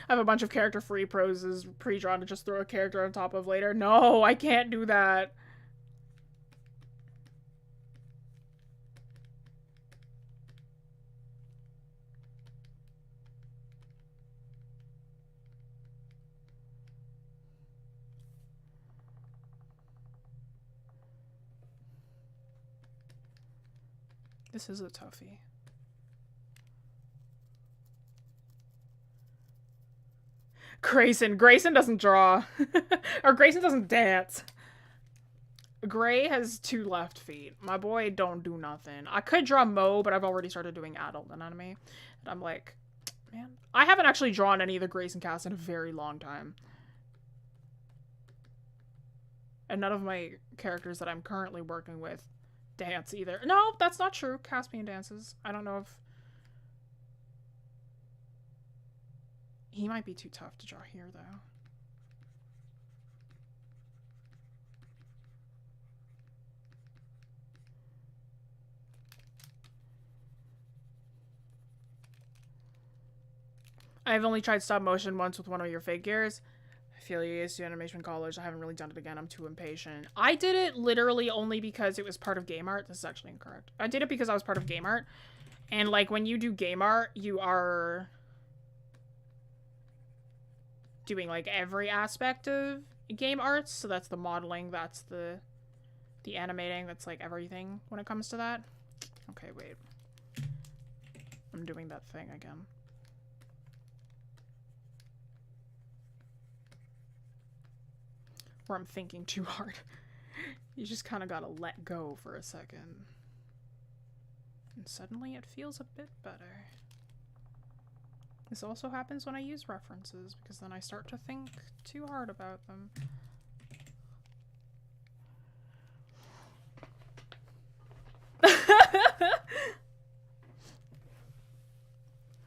I have a bunch of character-free poses pre-drawn to just throw a character on top of later. No, I can't do that. This is a toughie. Grayson doesn't draw. Or Grayson doesn't dance. Gray has 2 left feet. My boy don't do nothing. I could draw Mo, but I've already started doing adult anatomy. And I'm like, man, I haven't actually drawn any of the Grayson cast in a very long time. And none of my characters that I'm currently working with dance either. No, that's not true. Caspian dances. I don't know if... He might be too tough to draw here, though. I've only tried stop motion once with one of your figures. I feel you used to animation college. I haven't really done it again. I'm too impatient. I did it literally only because it was part of game art. This is actually incorrect. I did it because I was part of game art. And, like, when you do game art, you are doing, like, every aspect of game arts. So that's the modeling, that's the animating, that's, like, everything when it comes to that. Okay, wait. I'm doing that thing again. Where I'm thinking too hard. You just kind of gotta let go for a second. And suddenly it feels a bit better. This also happens when I use references, because then I start to think too hard about them.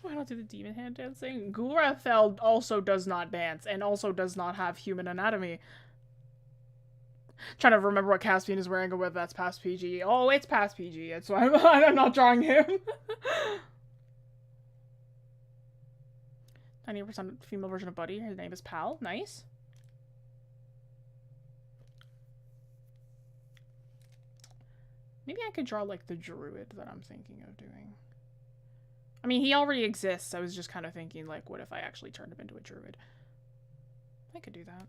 Why not do the demon hand dancing? Gulrathel also does not dance, and also does not have human anatomy. Trying to remember what Caspian is wearing with. That's past PG. Oh, it's past PG. That's why I'm not drawing him. 90% female version of Buddy. His name is Pal. Nice. Maybe I could draw, like, the druid that I'm thinking of doing. I mean, he already exists. I was just kind of thinking, like, what if I actually turned him into a druid? I could do that.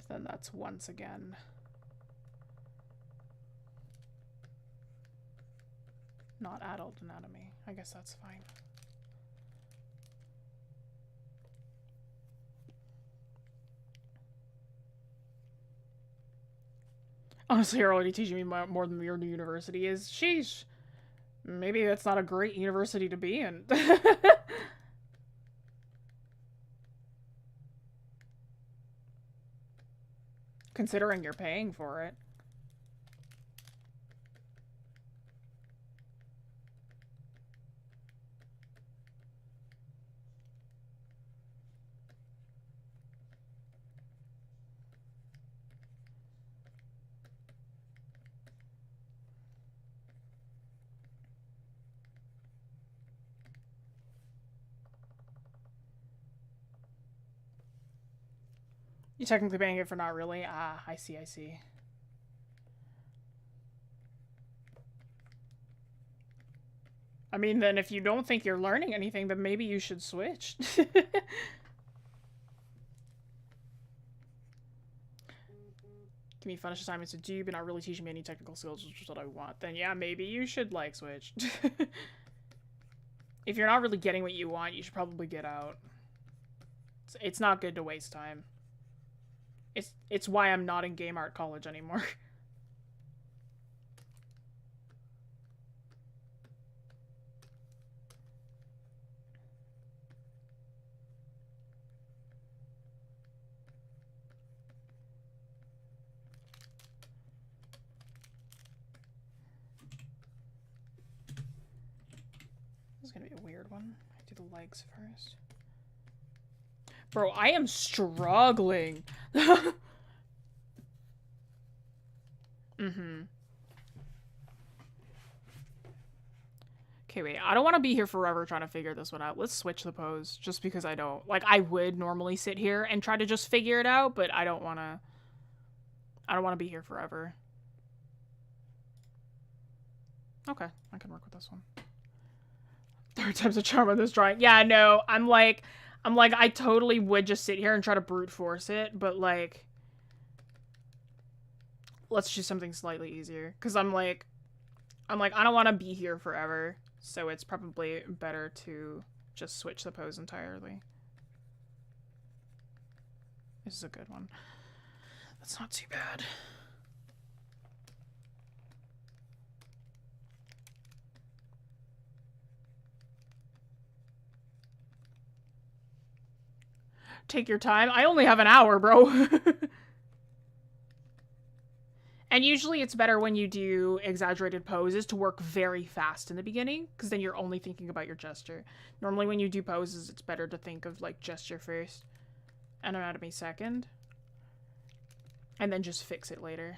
Then that's once again not adult anatomy. I guess that's fine. Honestly, you're already teaching me more than your new university is. Sheesh. Maybe that's not a great university to be in. Considering you're paying for it. You technically paying it for not really? Ah, I see, I see. I mean, then if you don't think you're learning anything, then maybe you should switch. Give me fun assignments to do, but not really teaching me any technical skills, which is what I want. Then yeah, maybe you should, like, switch. If you're not really getting what you want, you should probably get out. It's not good to waste time. It's why I'm not in game art college anymore. This is gonna be a weird one. I do the legs first. Bro, I am struggling. Mm-hmm. Okay, wait. I don't want to be here forever trying to figure this one out. Let's switch the pose, just because I don't... Like, I would normally sit here and try to just figure it out, but I don't want to... I don't want to be here forever. Okay, I can work with this one. 3 times the charm on this drawing. Yeah, no, I'm like, I totally would just sit here and try to brute force it, but, like... Let's do something slightly easier. Because I don't want to be here forever. So it's probably better to just switch the pose entirely. This is a good one. That's not too bad. Take your time. I only have an hour, bro. And usually it's better when you do exaggerated poses to work very fast in the beginning, because then you're only thinking about your gesture. Normally when you do poses, it's better to think of, like, gesture first, anatomy second, and then just fix it later.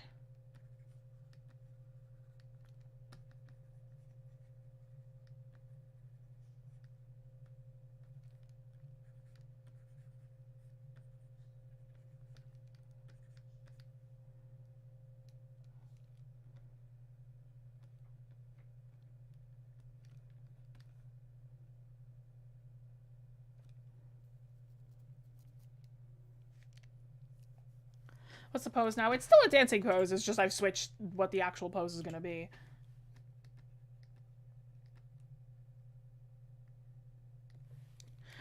What's the pose now? It's still a dancing pose, it's just I've switched what the actual pose is gonna be.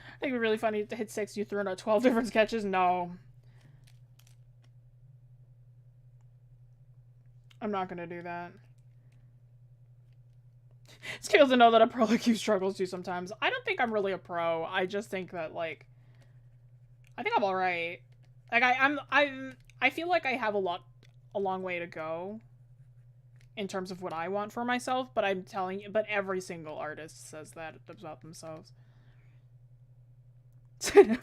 I think it'd be really funny to hit 6, you throw out 12 different sketches. No. I'm not gonna do that. It's cool to know that a pro like you struggles too sometimes. I don't think I'm really a pro. I just think that, like... I think I'm alright. Like, I feel like I have a long way to go in terms of what I want for myself, but I'm telling you, but every single artist says that about themselves. It's the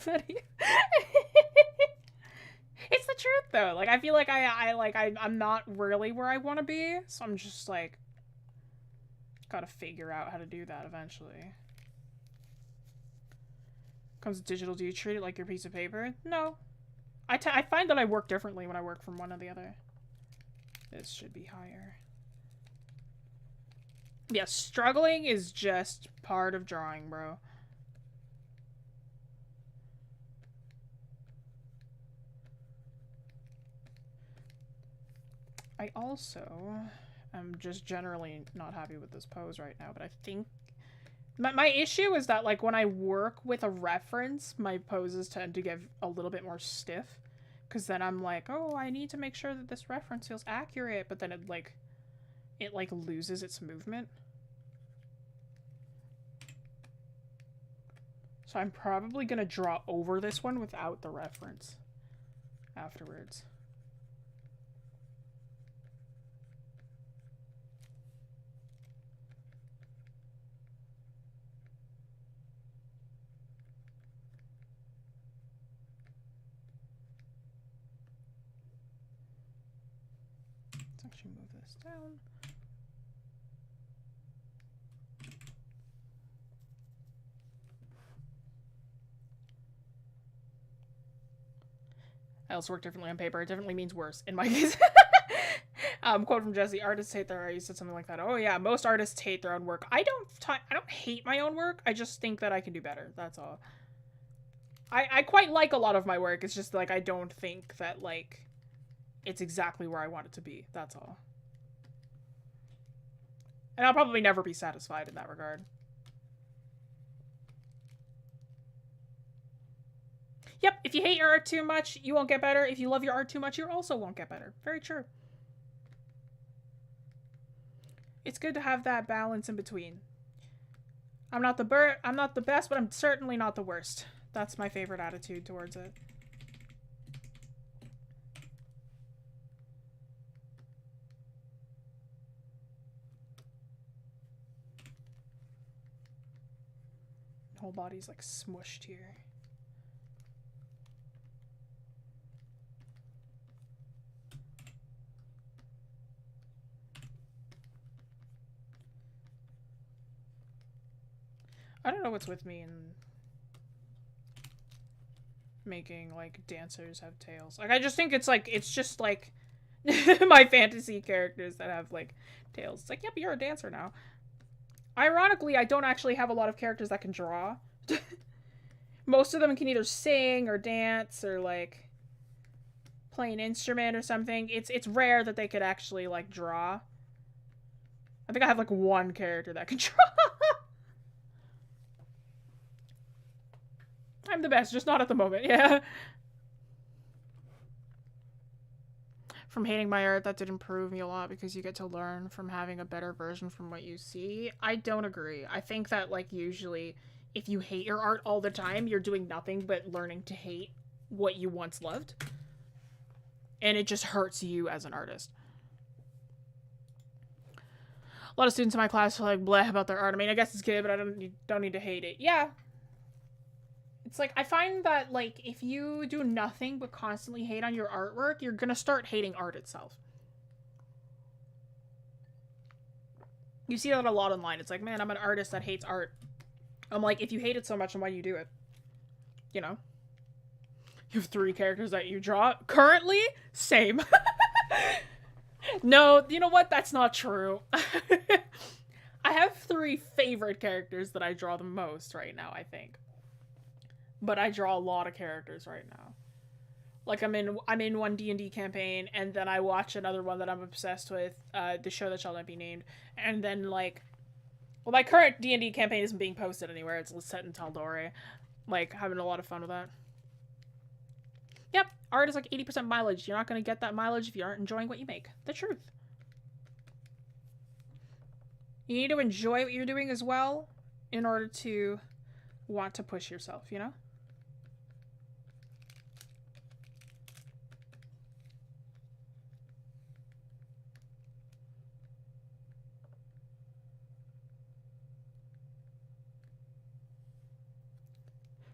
truth, though. Like, I feel like I'm not really where I want to be, so I'm just, like, gotta figure out how to do that eventually. Comes to digital, do you treat it like your piece of paper? No. I find that I work differently when I work from one or the other. This should be higher. Yeah, struggling is just part of drawing, bro. I also am just generally not happy with this pose right now, but I think my issue is that, like, when I work with a reference, my poses tend to get a little bit more stiff. Because then I'm like, oh, I need to make sure that this reference feels accurate. But then it loses its movement. So I'm probably going to draw over this one without the reference afterwards. Actually move this down. I also work differently on paper. It definitely means worse in my case. Quote from Jessie: "Artists hate their art." You said something like that. Oh yeah, most artists hate their own work. I don't hate my own work. I just think that I can do better. That's all. I quite like a lot of my work. It's just like I don't think that like it's exactly where I want it to be. That's all. And I'll probably never be satisfied in that regard. Yep, if you hate your art too much, you won't get better. If you love your art too much, you also won't get better. Very true. It's good to have that balance in between. I'm not the best, but I'm certainly not the worst. That's my favorite attitude towards it. The whole body's like smushed here. I don't know what's with me in making like dancers have tails. Like I just think it's just like my fantasy characters that have like tails. It's like, yep, you're a dancer now. Ironically, I don't actually have a lot of characters that can draw. Most of them can either sing or dance or like play an instrument or something. It's rare that they could actually like draw. I think I have like one character that can draw. I'm the best, just not at the moment, yeah. From hating my art, that did improve me a lot because you get to learn from having a better version from what you see. I don't agree. I think that, like, usually if you hate your art all the time, you're doing nothing but learning to hate what you once loved. And it just hurts you as an artist. A lot of students in my class are like, bleh about their art. I mean, I guess it's good, but I don't need to hate it. Yeah. It's like, I find that, like, if you do nothing but constantly hate on your artwork, you're gonna start hating art itself. You see that a lot online. It's like, man, I'm an artist that hates art. I'm like, if you hate it so much, then why do you do it? You know? You have 3 characters that you draw. Currently? Same. No, you know what? That's not true. I have 3 favorite characters that I draw the most right now, I think. But I draw a lot of characters right now. Like I'm in one D&D campaign, and then I watch another one that I'm obsessed with, the show that shall not be named, and then like, well, my current D&D campaign isn't being posted anywhere. It's set in Taldore. Like having a lot of fun with that. Yep, art is like 80% mileage. You're not gonna get that mileage if you aren't enjoying what you make. The truth. You need to enjoy what you're doing as well, in order to want to push yourself. You know.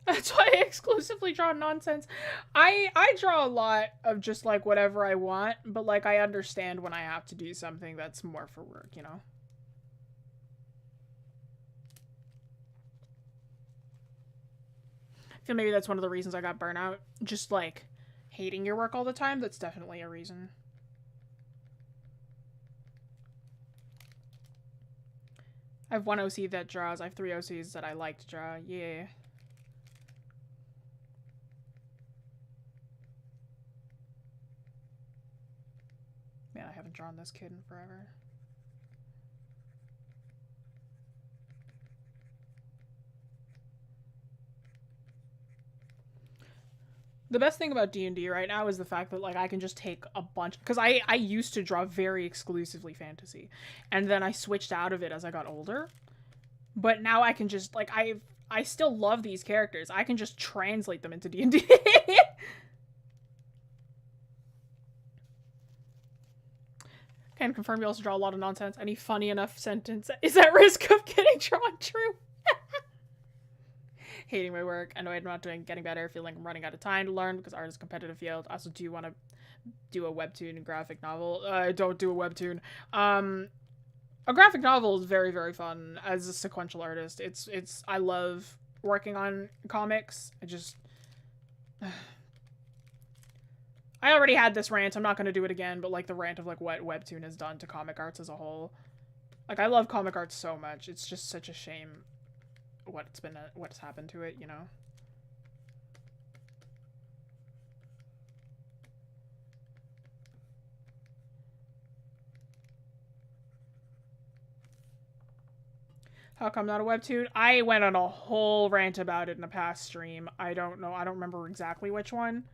That's why I exclusively draw nonsense. I draw a lot of just like whatever I want, but like I understand when I have to do something that's more for work, you know? I feel maybe that's one of the reasons I got burnout. Just like hating your work all the time, that's definitely a reason. I have 1 OC that draws. I have 3 OCs that I like to draw. Yeah. Man, I haven't drawn this kid in forever. The best thing about D&D right now is the fact that, like, I can just take a bunch... Because I used to draw very exclusively fantasy. And then I switched out of it as I got older. But now I can just, like, I still love these characters. I can just translate them into D&D. Can confirm you also draw a lot of nonsense. Any funny enough sentence is at risk of getting drawn true. Hating my work, annoyed I'm not getting better, feeling I'm running out of time to learn because art is a competitive field. I also do want to do a webtoon and graphic novel. I don't do a webtoon. A graphic novel is very, very fun as a sequential artist. I love working on comics. I just... I already had this rant. I'm not going to do it again, but, like, the rant of, like, what Webtoon has done to comic arts as a whole. Like, I love comic arts so much. It's just such a shame what's happened to it, you know? How come not a Webtoon? I went on a whole rant about it in a past stream. I don't know. I don't remember exactly which one.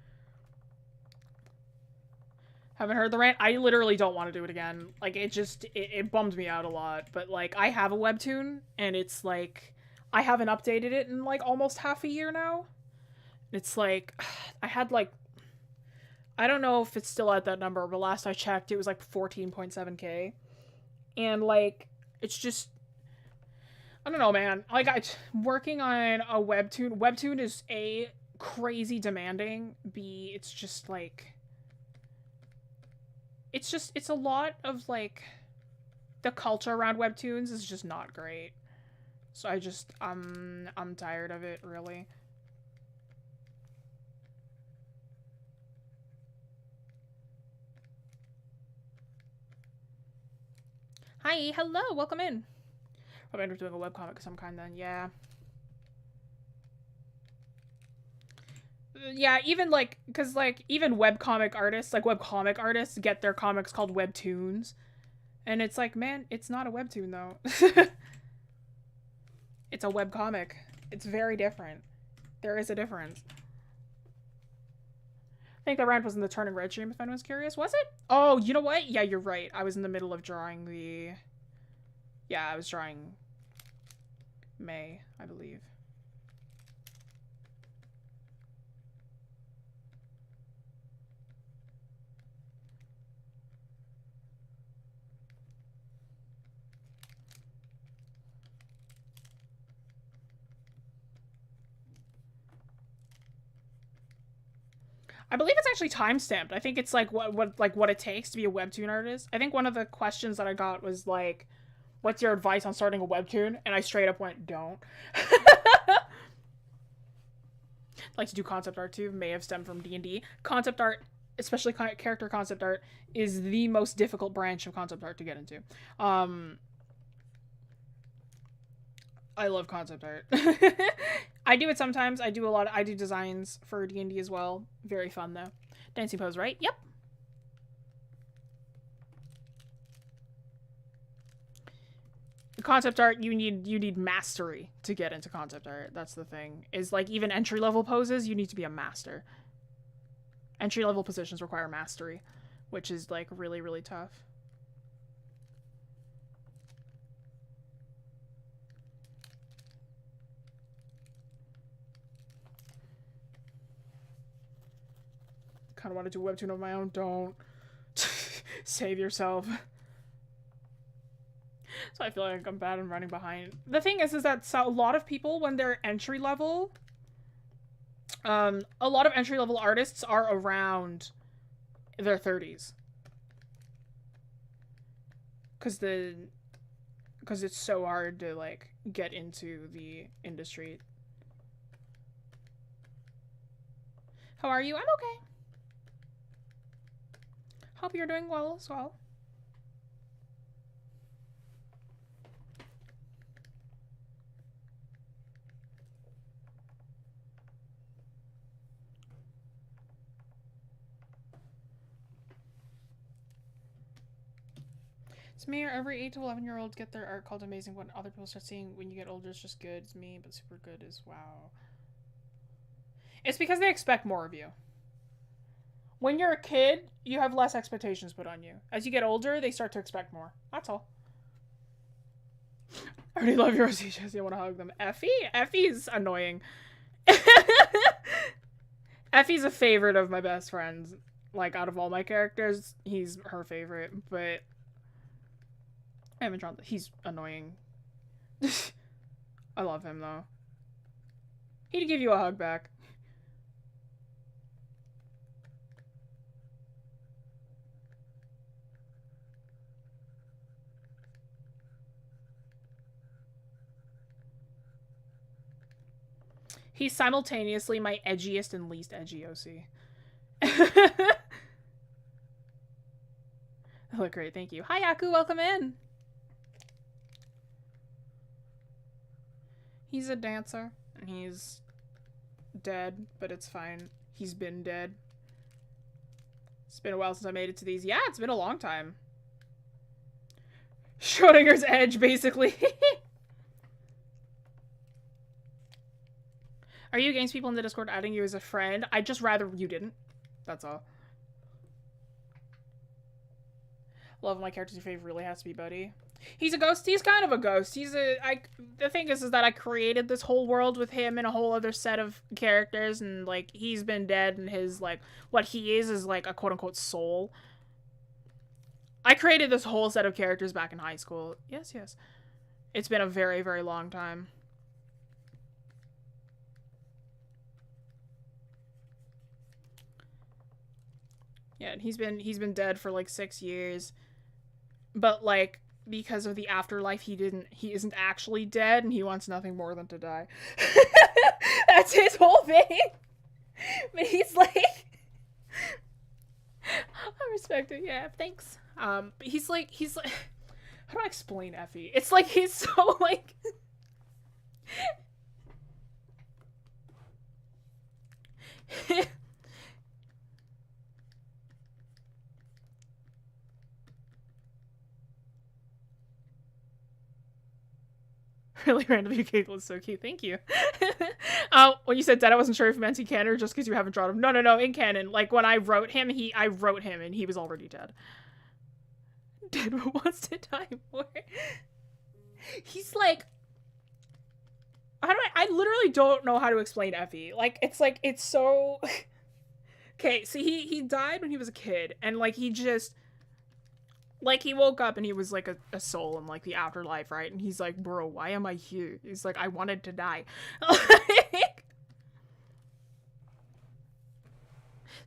Haven't heard the rant. I literally don't want to do it again. Like, it bummed me out a lot. But, like, I have a Webtoon, and it's, like, I haven't updated it in, like, almost half a year now. It's, like, I had, like, I don't know if it's still at that number, but last I checked, it was, like, 14.7K. And, like, it's just, I don't know, man. Like, working on a Webtoon. Webtoon is A, crazy demanding. B, it's just, like, it's a lot of, like, the culture around Webtoons is just not great. So I'm tired of it, really. Hi, hello, welcome in. I'll end up doing a webcomic of some kind then, yeah. Yeah, even, like, because, like, even webcomic artists get their comics called webtoons. And it's like, man, it's not a webtoon, though. It's a webcomic. It's very different. There is a difference. I think the rant was in the Turning Red stream, if anyone's curious. Was it? Oh, you know what? Yeah, you're right. I was in the middle of drawing the... Yeah, I was drawing May, I believe. I believe it's actually time-stamped. I think it's like what it takes to be a webtoon artist. I think one of the questions that I got was like, what's your advice on starting a webtoon? And I straight up went, don't. Like to do concept art too, may have stemmed from D&D. Concept art, especially character concept art, is the most difficult branch of concept art to get into. I love concept art. I do it sometimes. I do designs for D&D as well. Very fun though. Dancing pose, right? Yep. Concept art, you need mastery to get into concept art. That's the thing. Is like even entry level poses, you need to be a master. Entry level positions require mastery, which is like really, really tough. Kind of want to do a webtoon of my own. Don't. Save yourself. So I feel like I'm bad and running behind. The thing is that a lot of people, when they're entry level, a lot of entry level artists are around their 30s. Because it's so hard to like get into the industry. How are you? I'm okay. Hope you're doing well as well. It's me or every 8 to 11-year-olds get their art called amazing. What other people start seeing when you get older is just good. It's me, but super good is wow. It's because they expect more of you. When you're a kid, you have less expectations put on you. As you get older, they start to expect more. That's all. I already love your Jessie. I want to hug them. Effie? Effie's annoying. Effie's a favorite of my best friends. Like, out of all my characters, he's her favorite, but I haven't drawn. He's annoying. I love him, though. He'd give you a hug back. He's simultaneously my edgiest and least edgy OC. look great, thank you. Hi, Yaku, welcome in. He's a dancer, and he's dead, but it's fine. He's been dead. It's been a while since I made it to these. Yeah, it's been a long time. Schrodinger's edge, basically. Are you against people in the Discord adding you as a friend? I'd just rather you didn't. That's all. Love my character's your favorite really has to be Buddy. He's a ghost. He's kind of a ghost. The thing is that I created this whole world with him and a whole other set of characters, and like he's been dead, and his like what he is like a quote unquote soul. I created this whole set of characters back in high school. Yes, yes. It's been a very, very long time. Yeah, and he's been dead for like 6 years. But like because of the afterlife, he isn't actually dead, and he wants nothing more than to die. That's his whole thing. But he's like I respect it, yeah, thanks. But he's like how do I explain Effie? It's like he's so like really random UK was so cute. Thank you. When you said dead, I wasn't sure if you meant in canon or just because you haven't drawn him. No, in canon. Like when I wrote him, I wrote him and he was already dead. Dead but wants to die more. He's like, I literally don't know how to explain Effie. Like it's so okay, so he died when he was a kid, and like he just like he woke up and he was like a soul in like the afterlife, right? And he's like, bro, why am I here? He's like, I wanted to die.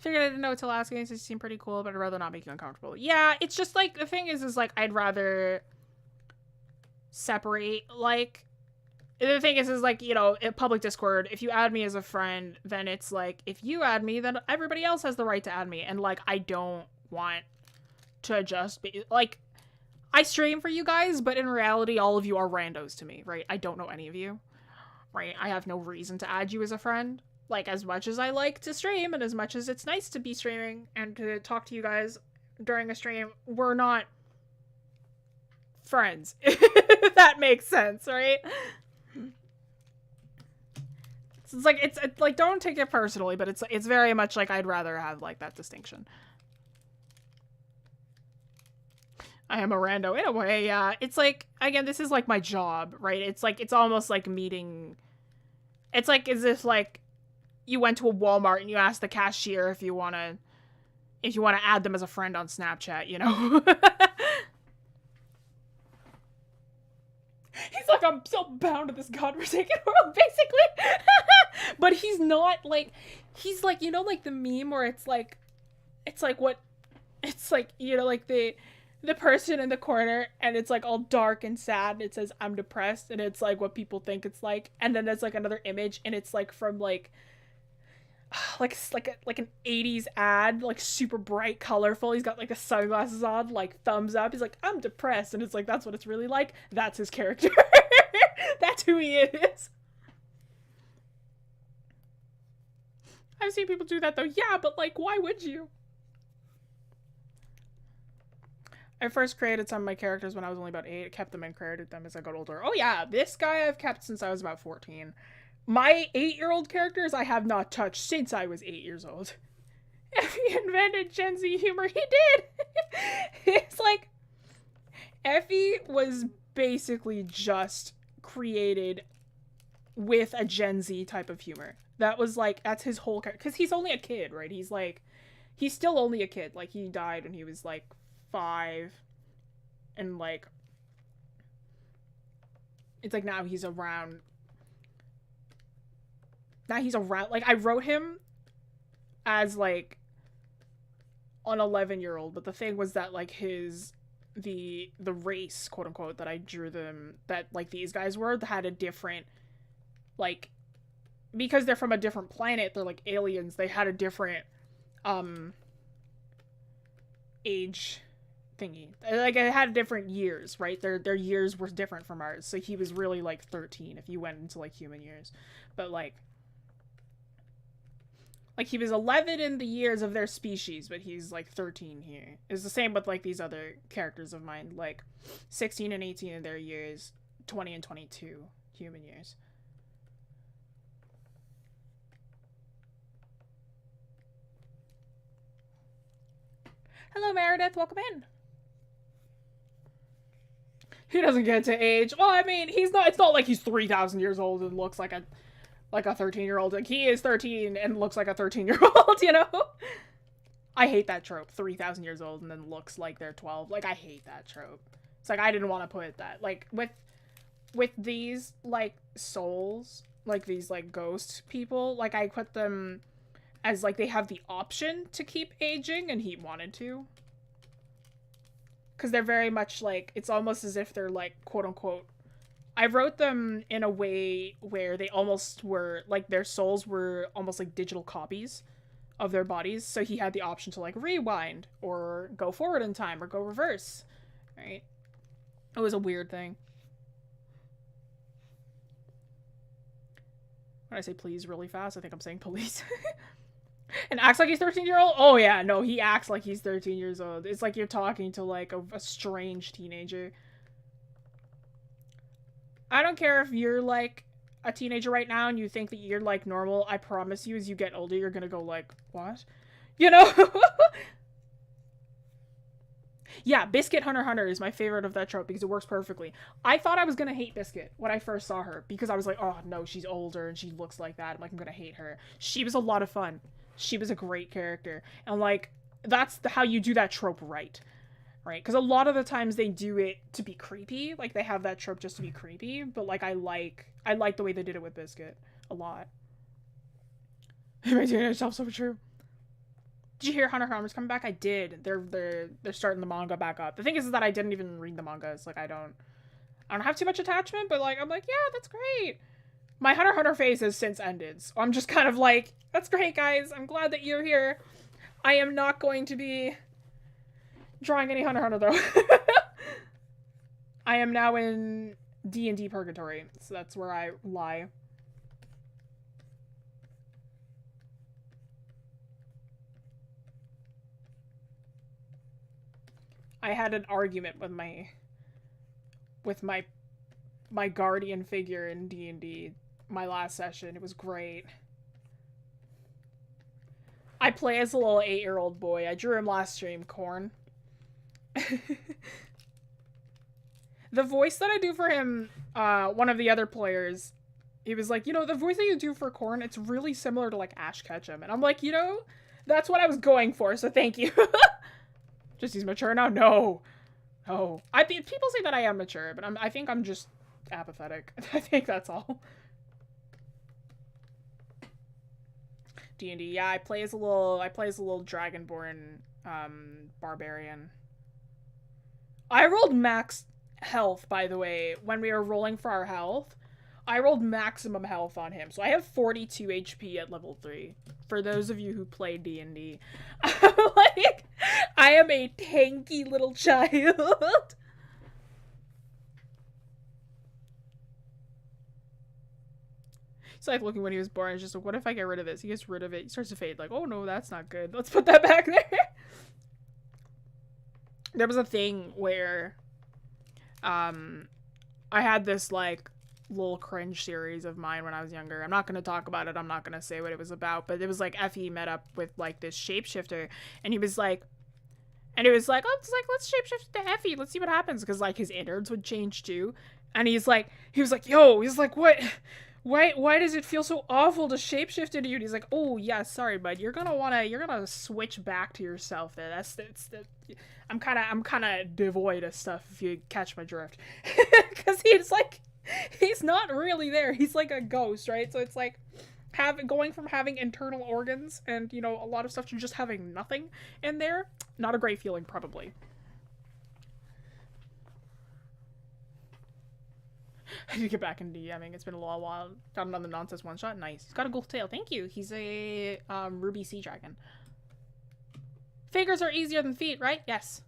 Figured I didn't know what to ask. It seemed pretty cool, but I'd rather not make you uncomfortable. Yeah, it's just like the thing is like I'd rather separate. Like the thing is like, you know, in public Discord, if you add me as a friend, then it's like if you add me, then everybody else has the right to add me, and like I don't want to just be like, I stream for you guys, but in reality all of you are randos to me, right? I don't know any of you, right? I have no reason to add you as a friend. Like, as much as I like to stream and as much as it's nice to be streaming and to talk to you guys during a stream, we're not friends. If that makes sense, right? It's like don't take it personally, but it's very much like I'd rather have like that distinction. I am a rando in a way, yeah. It's like, again, this is like my job, right? It's like, it's almost like meeting, it's like as if like you went to a Walmart and you asked the cashier if you want to add them as a friend on Snapchat, you know? He's like, I'm so bound to this godforsaken world, basically. But he's not like, he's like, you know, like the meme where it's like what, it's like, you know, like the person in the corner and it's like all dark and sad and it says I'm depressed and it's like what people think it's like, and then there's like another image and it's like from like an 80s ad, like super bright, colorful. He's got like the sunglasses on, like thumbs up. He's like, I'm depressed, and it's like that's what it's really like. That's his character. That's who he is. I've seen people do that though. Yeah, but like, why would you? I first created some of my characters when I was only about 8. I kept them and created them as I got older. Oh yeah, this guy I've kept since I was about 14. My 8-year-old characters I have not touched since I was 8 years old. If he invented Gen Z humor, he did! It's like, Effie was basically just created with a Gen Z type of humor. That was like, that's his whole character. Because he's only a kid, right? He's like, he's still only a kid. Like, he died when he was like 5. And like, it's like now he's around. Like, I wrote him as like an 11-year-old, but the thing was that like the race, quote unquote, that I drew them, that like these guys were, had a different, like, because they're from a different planet, they're like aliens, they had a different age thingy. Like, it had different years, right? Their years were different from ours. So he was really, like, 13 if you went into, like, human years. But, like, he was 11 in the years of their species, but he's, like, 13 here. It's the same with, like, these other characters of mine. Like, 16 and 18 in their years, 20 and 22 human years. Hello, Meredith. Welcome in. He doesn't get to age. Well, I mean, he's not. It's not like he's 3,000 years old and looks like a 13-year-old. Like, he is 13 and looks like a 13-year-old. You know. I hate that trope. 3,000 years old and then looks like they're 12. Like, I hate that trope. It's like, I didn't want to put that. Like, with these, like, souls, like these, like, ghost people, like, I put them as, like, they have the option to keep aging, and he wanted to. Because they're very much, like, it's almost as if they're, like, quote-unquote... I wrote them in a way where they almost were, like, their souls were almost, like, digital copies of their bodies. So he had the option to, like, rewind, or go forward in time, or go reverse, right? It was a weird thing. When I say please really fast, I think I'm saying police. And acts like he's 13-year-old? Oh yeah, no, he acts like he's 13 years old. It's like you're talking to, like, a strange teenager. I don't care if you're, like, a teenager right now and you think that you're, like, normal. I promise you, as you get older, you're gonna go, like, what? You know? Yeah, Biscuit Hunter Hunter is my favorite of that trope because it works perfectly. I thought I was gonna hate Biscuit when I first saw her because I was like, oh no, she's older and she looks like that. I'm like, I'm gonna hate her. She was a lot of fun. She was a great character. And, like, that's how you do that trope right. Right? Because a lot of the times they do it to be creepy. Like, they have that trope just to be creepy. But, like, I like the way they did it with Biscuit a lot. Am doing it so true? Did you hear Hunter x Hunter's coming back? I did. They're starting the manga back up. The thing is that I didn't even read the manga. It's like, I don't have too much attachment, but, like, I'm like, yeah, that's great. My Hunter x Hunter phase has since ended, so I'm just kind of like, that's great, guys. I'm glad that you're here. I am not going to be drawing any Hunter x Hunter, though. I am now in D&D purgatory, so that's where I lie. I had an argument with my guardian figure in D&D my last session. It was great. I play as a little 8-year-old boy. I drew him last stream, Corn. The voice that I do for him, one of the other players, he was like, you know, the voice that you do for Corn, it's really similar to, like, Ash Ketchum. And I'm like, you know, that's what I was going for, so thank you. Just he's mature now? No. No. People say that I am mature, but I think I'm just apathetic. I think that's all. D&D, yeah, I play as a little dragonborn barbarian. I rolled max health, by the way, when we were rolling for our health. I rolled maximum health on him, so I have 42 HP at level 3. For those of you who play D&D. Like, I am a tanky little child. It's like looking when he was born, it's just like, what if I get rid of this? He gets rid of it, he starts to fade, like, oh no, that's not good. Let's put that back there. There was a thing where, I had this, like, little cringe series of mine when I was younger. I'm not going to talk about it. I'm not going to say what it was about, but it was like Effie met up with, like, this shapeshifter, and he was like, oh, it's like, let's shapeshift to Effie. Let's see what happens. Because, like, his innards would change too. And he was like, what? Why does it feel so awful to shapeshift into you? And he's like, oh yeah, sorry, bud. You're gonna switch back to yourself there. I'm kind of devoid of stuff, if you catch my drift. Because he's not really there. He's like a ghost, right? So it's like going from having internal organs and, you know, a lot of stuff to just having nothing in there. Not a great feeling, probably. I need to get back into DMing. It's been a little while. Got another nonsense one shot. Nice. He's got a gold tail. Thank you. He's a ruby sea dragon. Fingers are easier than feet, right? Yes.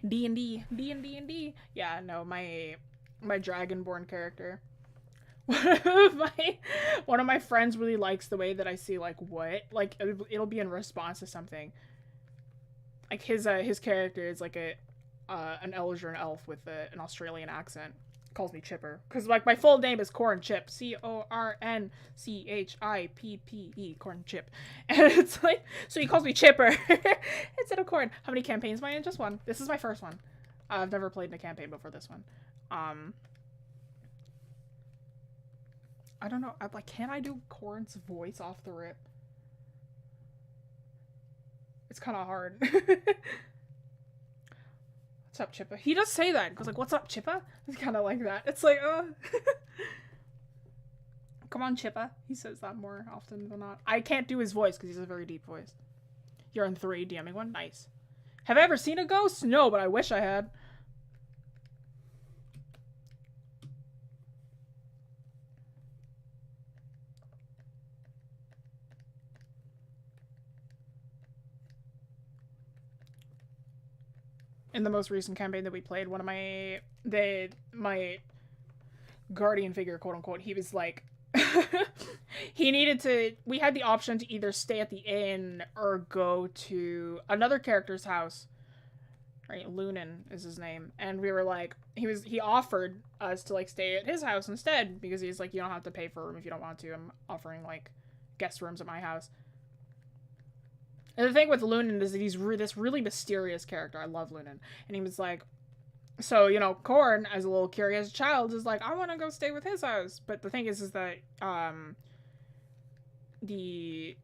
D&D, D&D. Yeah, no, my Dragonborn character. One of my friends really likes the way that I see like what, like it'll be in response to something. Like his character is like an Elder elf with an Australian accent. Calls me Chipper because like my full name is Corn Chip, CORNCHIPPE, Corn Chip, and it's like so he calls me Chipper instead of Corn. How many campaigns am I in? Just one. This is my first one. I've never played in a campaign before this one. I don't know. Like, can I do Corn's voice off the rip? It's kind of hard. What's up, Chippa? He does say that. He goes like, what's up, Chippa? It's kind of like that. It's like, come on, Chippa. He says that more often than not. I can't do his voice because he's a very deep voice. You're in 3, DMing one? Nice. Have I ever seen a ghost? No, but I wish I had. In the most recent campaign that we played, one of my guardian figure, quote unquote, he was like, he needed to, we had the option to either stay at the inn or go to another character's house, right? Lunan is his name. And we were like, he offered us to like stay at his house instead because he's like, you don't have to pay for a room if you don't want to. I'm offering like guest rooms at my house. And the thing with Lunan is that he's this really mysterious character. I love Lunan. And he was like, so, you know, Corn, as a little curious child, is like, I want to go stay with his house. But the thing is that, the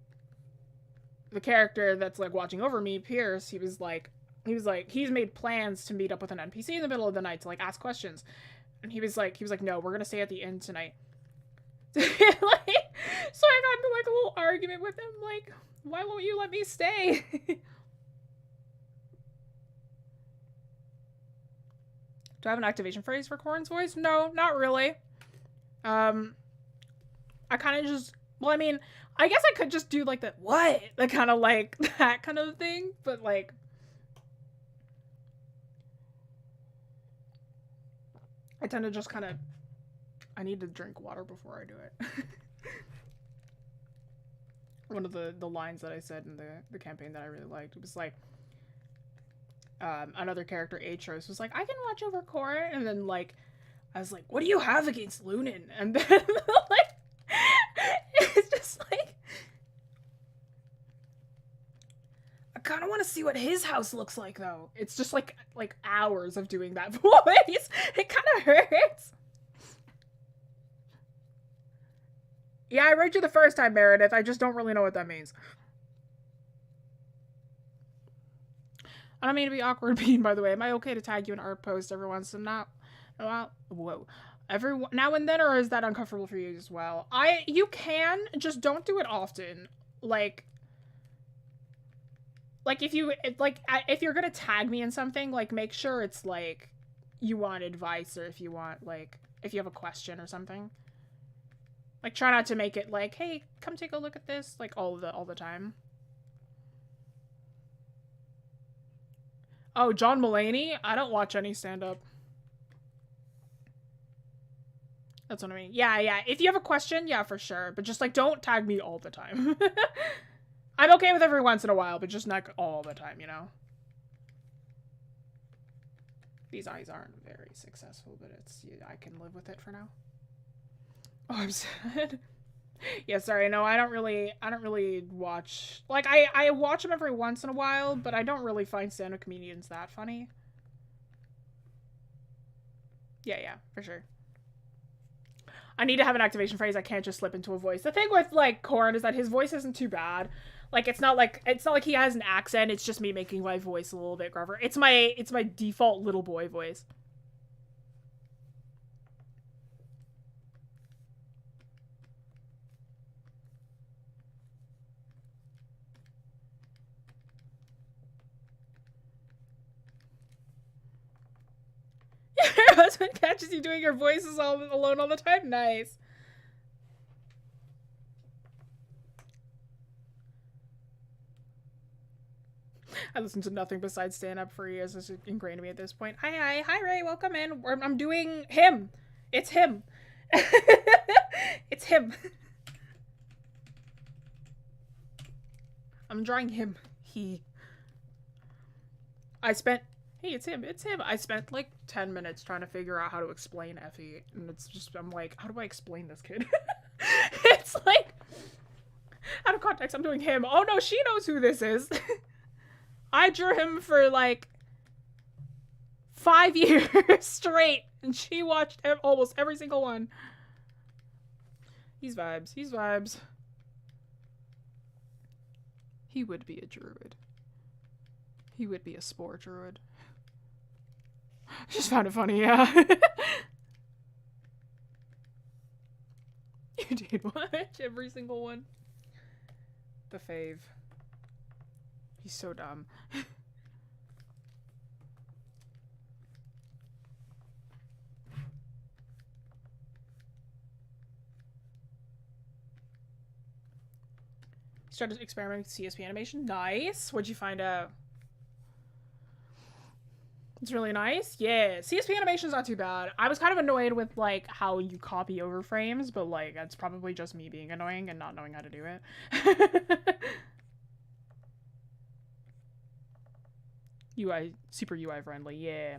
character that's, like, watching over me, Pierce, he's made plans to meet up with an NPC in the middle of the night to, like, ask questions. And he was like, no, we're gonna stay at the inn tonight. So I got into, like, a little argument with him, like, why won't you let me stay? Do I have an activation phrase for Corn's voice? No, not really. I kind of just, well, I mean, I guess I could just do like that, what? Like kind of like that kind of thing, but like, I tend to just kind of, I need to drink water before I do it. One of the lines that I said in the campaign that I really liked, it was like, another character, Atros, was like, I can watch over Corn, and then like, I was like, what do you have against Lunan? And then like, it's just like, I kind of want to see what his house looks like though. It's just like hours of doing that voice. It kind of hurts. Yeah, I read you the first time, Meredith. I just don't really know what that means. I don't mean to be awkward, Bean, by the way. Am I okay to tag you in art post every once in a while? Whoa. Every now and then, or is that uncomfortable for you as well? You can, just don't do it often. Like if you're gonna tag me in something, like make sure it's like you want advice, or if you want like if you have a question or something. Like, try not to make it like, hey, come take a look at this, like, all the time. Oh, John Mulaney? I don't watch any stand-up. That's what I mean. Yeah. If you have a question, yeah, for sure. But just, like, don't tag me all the time. I'm okay with every once in a while, but just not all the time, you know? These eyes aren't very successful, but I can live with it for now. Oh, I'm sad. Yeah, sorry, no, I don't really watch, like, I watch them every once in a while, but I don't really find stand-up comedians that funny. Yeah, for sure. I need to have an activation phrase. I can't just slip into a voice. The thing with, like, Corn is that his voice isn't too bad. Like, it's not like he has an accent, it's just me making my voice a little bit gruffer. It's my default little boy voice. Your husband catches you doing your voices all alone all the time? Nice. I listened to nothing besides stand-up for years. It's ingrained in me at this point. Hi, Ray, welcome in. I'm doing him. It's him. It's him. I'm drawing him. Hey, it's him. I spent like 10 minutes trying to figure out how to explain Effie, and it's just, I'm like, how do I explain this kid? It's like, out of context, I'm doing him. Oh no, she knows who this is. I drew him for like 5 years straight, and she watched almost every single one. He's vibes. He would be a druid. He would be a spore druid. Just found it funny, yeah. You did watch every single one. The fave. He's so dumb. Started experimenting with CSP animation. Nice. What'd you find out? It's really nice. Yeah, CSP animation's not too bad. I was kind of annoyed with like how you copy over frames, but like that's probably just me being annoying and not knowing how to do it. UI, super UI friendly, yeah.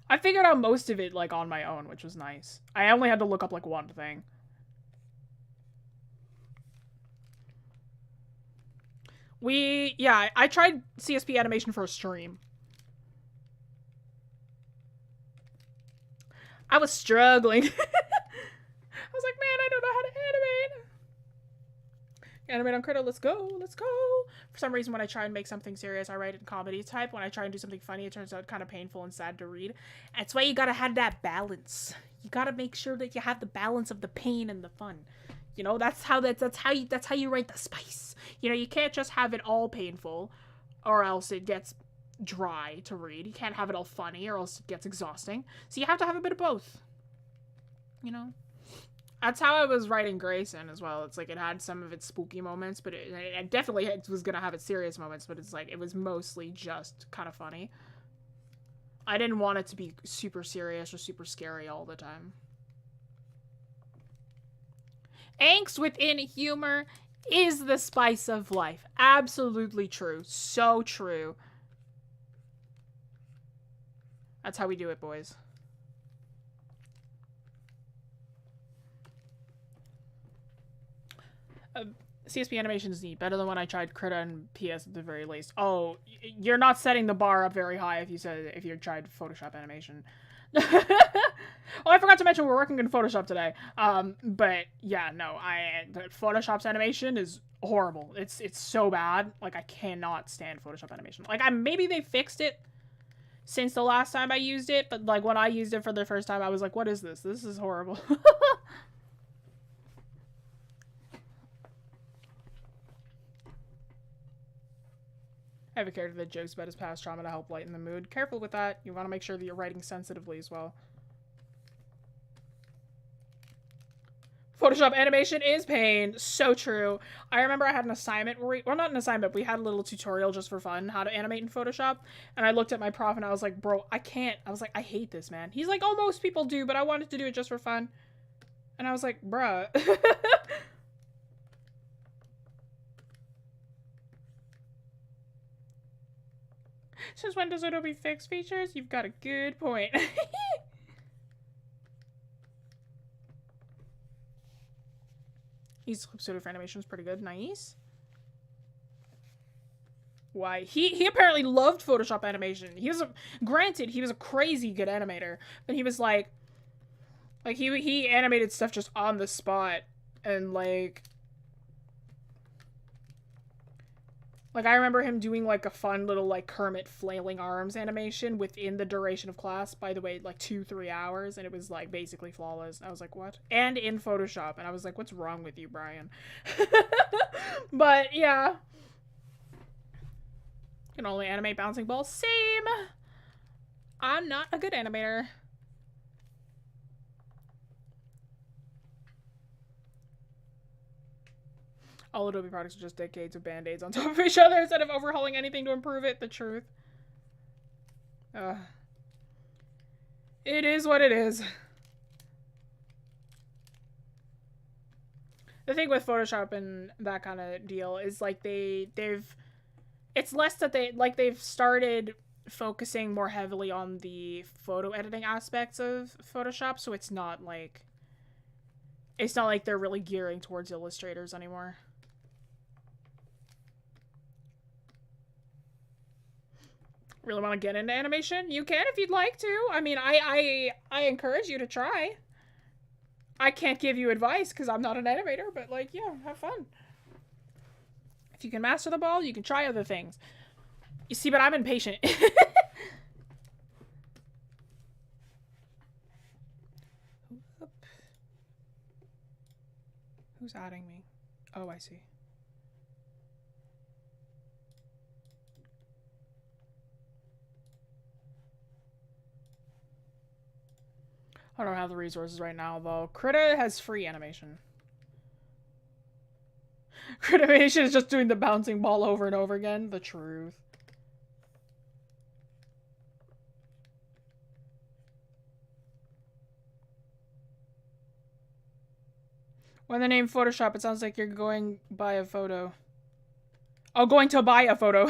I figured out most of it like on my own, which was nice. I only had to look up like one thing. Yeah, I tried CSP animation for a stream. I was struggling. I was like, man, I don't know how to animate. Animate on Critto, let's go. For some reason, when I try and make something serious, I write it in comedy type. When I try and do something funny, it turns out kind of painful and sad to read. That's why you gotta have that balance. You gotta make sure that you have the balance of the pain and the fun. You know, that's how you write the spice. You know, you can't just have it all painful, or else it gets dry to read. You can't have it all funny, or else it gets exhausting. So you have to have a bit of both. You know? That's how I was writing Grayson as well. It's like it had some of its spooky moments, but it definitely was gonna have its serious moments, but it's like it was mostly just kind of funny. I didn't want it to be super serious or super scary all the time. Angst within humor is the spice of life. Absolutely true. So true. That's how we do it, boys. CSP animation is neat. Better than when I tried Krita and PS at the very least. Oh, you're not setting the bar up very high if you tried Photoshop animation. Oh, I forgot to mention we're working in Photoshop today. But yeah, no, Photoshop's animation is horrible. It's so bad. Like, I cannot stand Photoshop animation. Like, maybe they fixed it since the last time I used it, but like when I used it for the first time, I was like, what is this? This is horrible. I have a character that jokes about his past trauma to help lighten the mood. Careful with that. You want to make sure that you're writing sensitively as well. Photoshop animation is pain. So true. I remember I had an assignment where well, not an assignment, we had a little tutorial just for fun, how to animate in Photoshop. And I looked at my prof and I was like, bro, I can't. I was like, I hate this, man. He's like, oh, most people do, but I wanted to do it just for fun. And I was like, bruh. Since when does Adobe fix features? You've got a good point. He's pseudo for animation was pretty good. Nice. Why? He apparently loved Photoshop animation. Granted, he was a crazy good animator, but he was like he animated stuff just on the spot, and like I remember him doing like a fun little like Kermit flailing arms animation within the duration of class, by the way, like 2-3 hours, and it was like basically flawless. I was like, what? And in Photoshop, and I was like, what's wrong with you, Brian? But yeah. Can only animate bouncing balls. Same. I'm not a good animator. All Adobe products are just decades of band-aids on top of each other instead of overhauling anything to improve it. The truth. It is what it is. The thing with Photoshop and that kind of deal is like they've it's less that they've started focusing more heavily on the photo editing aspects of Photoshop, so it's not like they're really gearing towards illustrators anymore. Really want to get into animation? You can if you'd like to. I mean, I encourage you to try. I can't give you advice because I'm not an animator, but like, yeah, have fun. If you can master the ball, you can try other things. You see, but I'm impatient. Who's adding me? Oh, I see. I don't have the resources right now, though. Krita has free animation. Crit animation is just doing the bouncing ball over and over again. The truth. When the name Photoshop, it sounds like you're going buy a photo. Oh, going to buy a photo.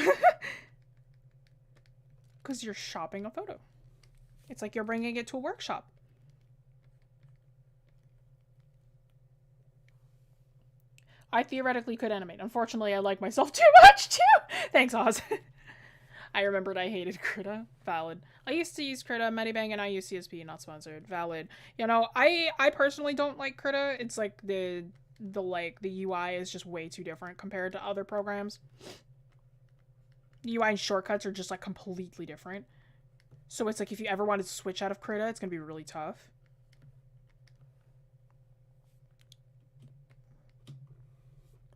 Because you're shopping a photo. It's like you're bringing it to a workshop. I theoretically could animate. Unfortunately, I like myself too much, too! Thanks, Oz. I remembered I hated Krita. Valid. I used to use Krita, Medibang, and I use CSP, not sponsored. Valid. You know, I personally don't like Krita. It's like the UI is just way too different compared to other programs. The UI and shortcuts are just like completely different. So it's like if you ever wanted to switch out of Krita, it's gonna be really tough.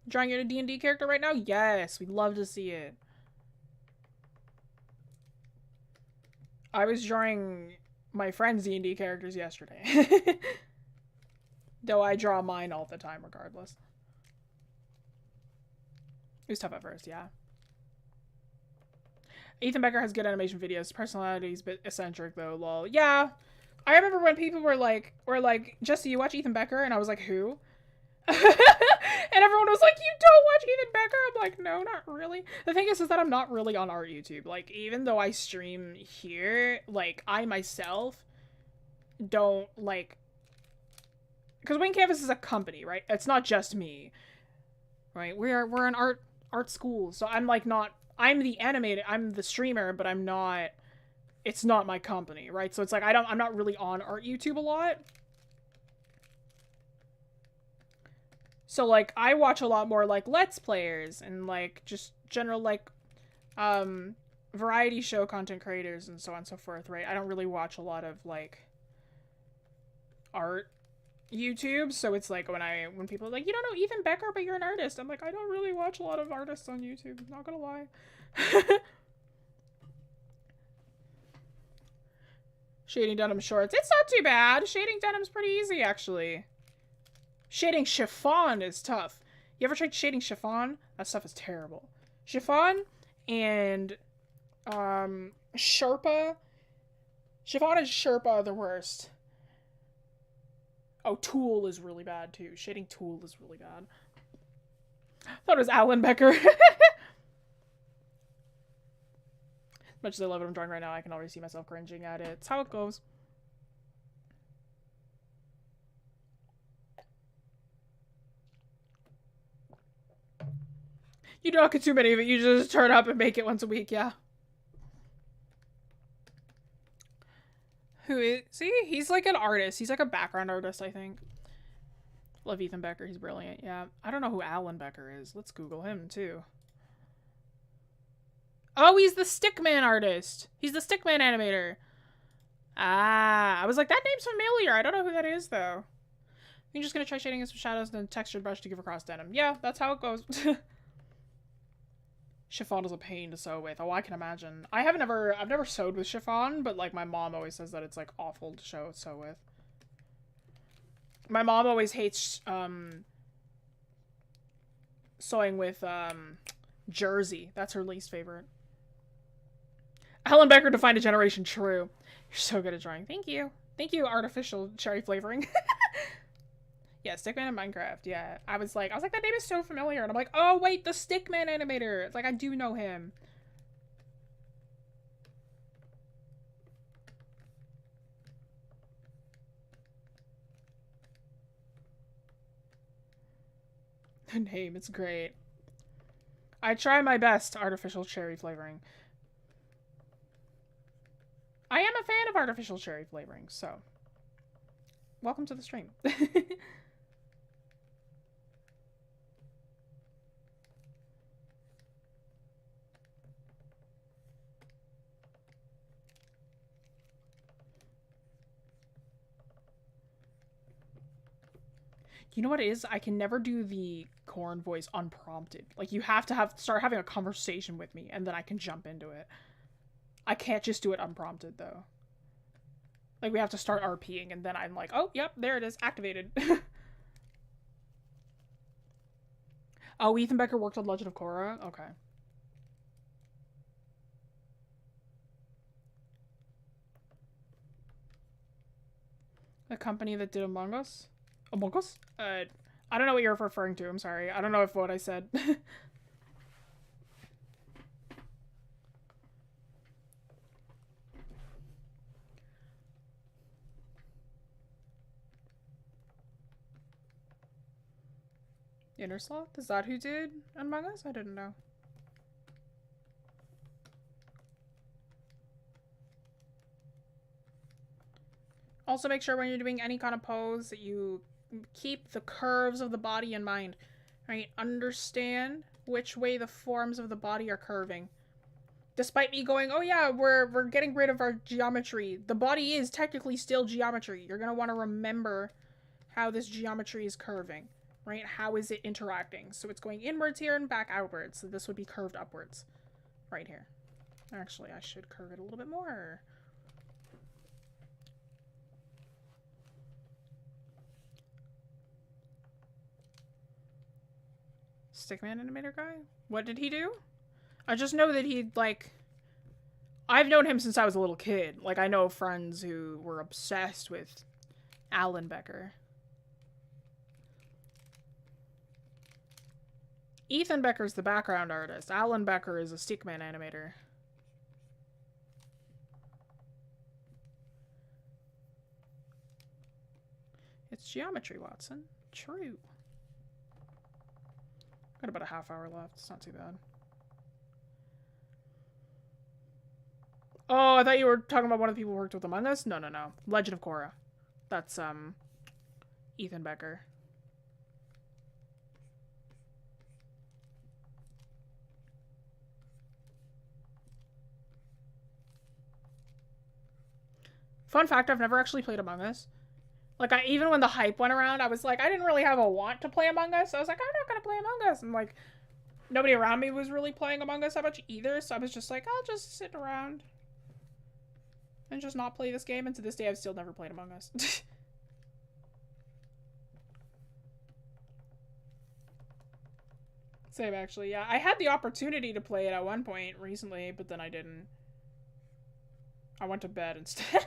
Drawing a D&D character right now? Yes, we'd love to see it. I was drawing my friend's D&D characters yesterday. Though I draw mine all the time regardless. It was tough at first, yeah. Ethan Becker has good animation videos. Personality's a bit eccentric though, lol. Yeah. I remember when people were like, Jessie, you watch Ethan Becker? And I was like, who? And everyone was like, you don't watch Ethan Becker? I'm like, no, not really. The thing is that I'm not really on art YouTube. Like, even though I stream here, like, I myself don't, like... Because Wing Canvas is a company, right? It's not just me. Right? We're an art school. So I'm, like, not... I'm the animator. I'm the streamer, but I'm not... It's not my company, right? So it's like, I'm not really on art YouTube a lot. So, like, I watch a lot more, like, Let's Players and, like, just general, like, variety show content creators and so on and so forth, right? I don't really watch a lot of, like, art YouTube. So it's like when people are like, you don't know Ethan Becker, but you're an artist. I'm like, I don't really watch a lot of artists on YouTube. Not gonna lie. Shading denim shorts. It's not too bad. Shading denim's pretty easy, actually. Shading chiffon is tough. You ever tried shading chiffon? That stuff is terrible. Chiffon and Sharpa. Chiffon and Sherpa are the worst. Oh, Tool is really bad too. Shading Tool is really bad. I thought it was Alan Becker. As much as I love what I'm drawing right now, I can already see myself cringing at it. It's how it goes. You don't get too many of it. You just turn up and make it once a week, yeah. Who is... See? He's like an artist. He's like a background artist, I think. Love Ethan Becker. He's brilliant, yeah. I don't know who Alan Becker is. Let's Google him, too. Oh, he's the Stickman artist. He's the Stickman animator. Ah, I was like, that name's familiar. I don't know who that is, though. You're just gonna try shading in some shadows and then textured brush to give across denim. Yeah, that's how it goes. Chiffon is a pain to sew with. Oh, I can imagine. I've never sewed with chiffon, but like my mom always says that it's like awful to sew with. My mom always hates sewing with Jersey. That's her least favorite. Helen Becker defined a generation. True. You're so good at drawing. Thank you. Thank you, artificial cherry flavoring. Yeah, Stickman in Minecraft. Yeah, I was like, that name is so familiar, and I'm like, oh wait, the Stickman animator. It's like I do know him. The name, it's great. I try my best, artificial cherry flavoring. I am a fan of artificial cherry flavoring, so welcome to the stream. You know what it is? I can never do the corn voice unprompted. Like, you have to start having a conversation with me, and then I can jump into it. I can't just do it unprompted, though. Like, we have to start RPing, and then I'm like, oh, yep, there it is, activated. Oh, Ethan Becker worked on Legend of Korra? Okay. The company that did Among Us? Among Us? I don't know what you're referring to, I'm sorry. I don't know if what I said. Innersloth? Is that who did Among Us? I didn't know. Also make sure when you're doing any kind of pose that you keep the curves of the body in mind. Right? Understand which way the forms of the body are curving. Despite me going, oh yeah, we're getting rid of our geometry. The body is technically still geometry. You're gonna want to remember how this geometry is curving. Right? How is it interacting? So it's going inwards here and back outwards. So this would be curved upwards. Right here. Actually, I should curve it a little bit more. Stickman animator guy? What did he do? I just know that he, like... I've known him since I was a little kid. Like, I know friends who were obsessed with Alan Becker. Ethan Becker's the background artist. Alan Becker is a Stickman animator. It's geometry, Watson. True. Got about a half hour left. It's not too bad. Oh, I thought you were talking about one of the people who worked with Among Us? No, no, no. Legend of Korra. That's, Ethan Becker. Fun fact, I've never actually played Among Us. Like, even when the hype went around, I was like, I didn't really have a want to play Among Us. I was like, I'm not gonna play Among Us. And, like, nobody around me was really playing Among Us that much either, so I was just like, I'll just sit around and just not play this game. And to this day, I've still never played Among Us. Same, actually, yeah. I had the opportunity to play it at one point recently, but then I didn't. I went to bed instead.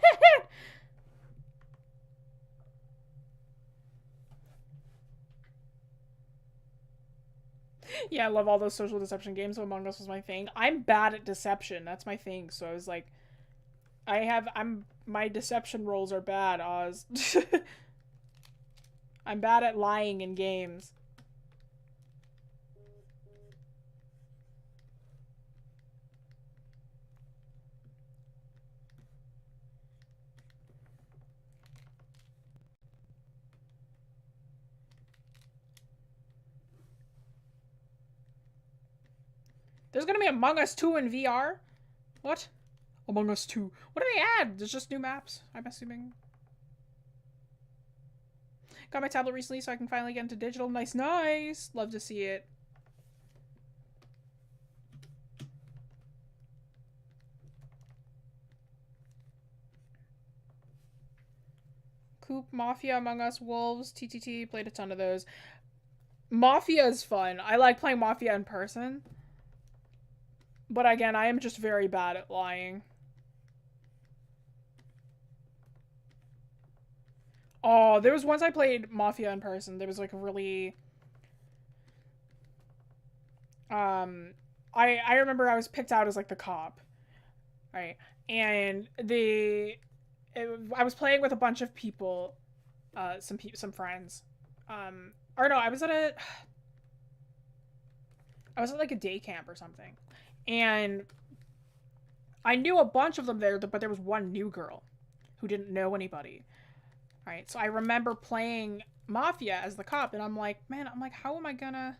Yeah, I love all those social deception games. So Among Us was my thing. I'm bad at deception. That's my thing. So I was like, my deception rolls are bad, Oz. I'm bad at lying in games. There's gonna be Among Us 2 in VR? What? Among Us 2. What do they add? There's just new maps, I'm assuming. Got my tablet recently so I can finally get into digital. Nice, nice! Love to see it. Coop, Mafia, Among Us, Wolves, TTT. Played a ton of those. Mafia is fun. I like playing Mafia in person. But again, I am just very bad at lying. Oh, there was once I played Mafia in person. There was like a really I remember I was picked out as like the cop, right? And I was playing with a bunch of people, some friends. Or no, I was at like a day camp or something. And I knew a bunch of them there, but there was one new girl who didn't know anybody. Right? So I remember playing Mafia as the cop, and I'm like, man, how am I gonna?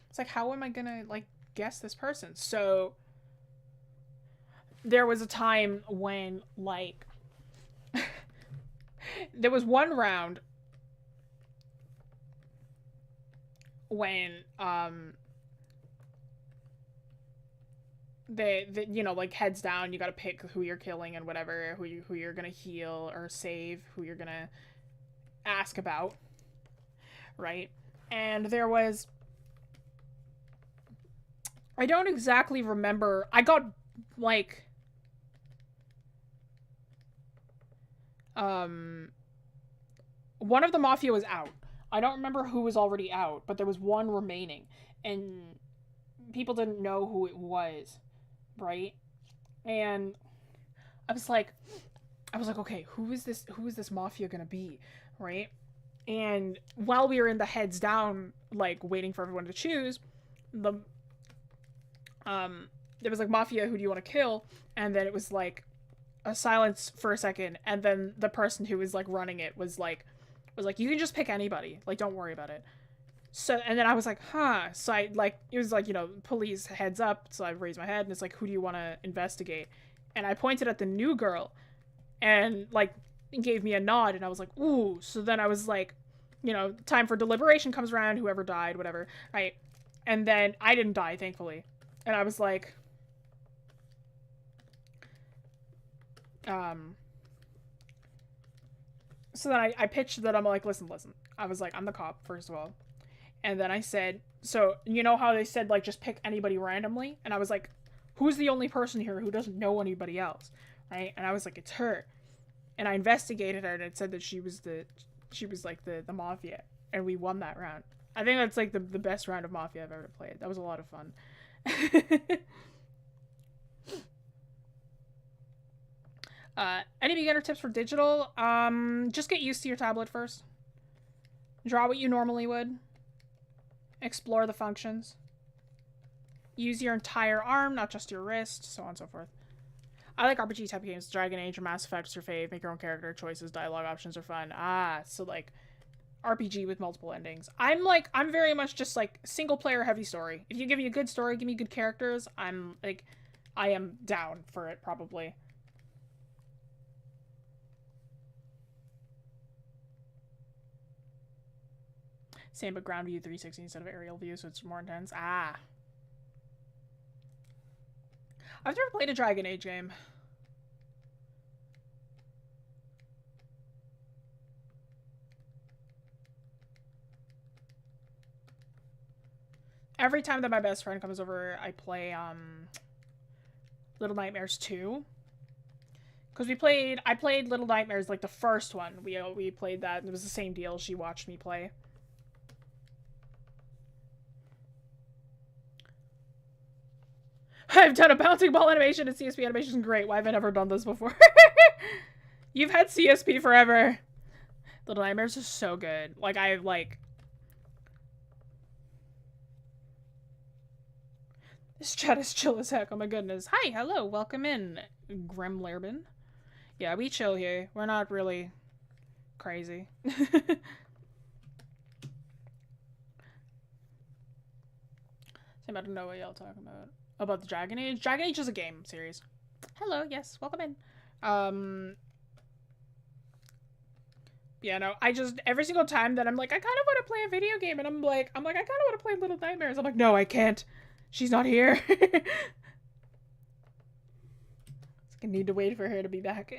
It's like, how am I gonna like guess this person? So there was a time when like there was one round when they you know, like heads down, you got to pick who you're killing and whatever, who you're gonna heal or save, who you're gonna ask about, right? And there was, I don't exactly remember, I got like one of the Mafia was out. I don't remember who was already out, but there was one remaining, and people didn't know who it was, right? And I was like, okay, who is this? Who is this Mafia gonna be, right? And while we were in the heads down, like waiting for everyone to choose, the there was like, Mafia, who do you want to kill? And then it was like a silence for a second, and then the person who was like running it was like, you can just pick anybody, like don't worry about it. So, and then I was like, huh. So I like, it was like, you know, police heads up. So I raised my head, and it's like, who do you want to investigate? And I pointed at the new girl, and like gave me a nod, and I was like, ooh. So then I was like, you know, time for deliberation comes around, whoever died, whatever, right? And then I didn't die, thankfully. And I was like, so then I pitched that, I'm like, listen. I was like, I'm the cop, first of all. And then I said, so you know how they said like just pick anybody randomly? And I was like, who's the only person here who doesn't know anybody else? Right? And I was like, it's her. And I investigated her, and it said that she was like the Mafia. And we won that round. I think that's like the best round of Mafia I've ever played. That was a lot of fun. Any beginner tips for digital? Just get used to your tablet first. Draw what you normally would. Explore the functions. Use your entire arm, not just your wrist, so on and so forth. I like RPG type games. Dragon Age or Mass Effect is your fave. Make your own character choices. Dialogue options are fun. So like RPG with multiple endings. I'm very much just like single player heavy story. If you give me a good story, give me good characters, I am down for it, probably. Same, but ground view 360 instead of aerial view, so it's more intense. I've never played a Dragon Age game. Every time that my best friend comes over, I play Little Nightmares 2. Because I played Little Nightmares, like the first one. We played that, and it was the same deal. She watched me play. I've done a bouncing ball animation, and CSP animation is great. Why have I never done this before? You've had CSP forever. Little Nightmares is so good. Like, this chat is chill as heck. Oh my goodness. Hi, hello, welcome in, Grim Larbin. Yeah, we chill here. We're not really crazy. I don't know what y'all talking about. About the Dragon Age? Dragon Age is a game series. Hello, yes, welcome in. Yeah, no, I just, every single time that I'm like, I kind of want to play a video game, and I'm like, I kind of want to play Little Nightmares. I'm like, no, I can't. She's not here. I need to wait for her to be back.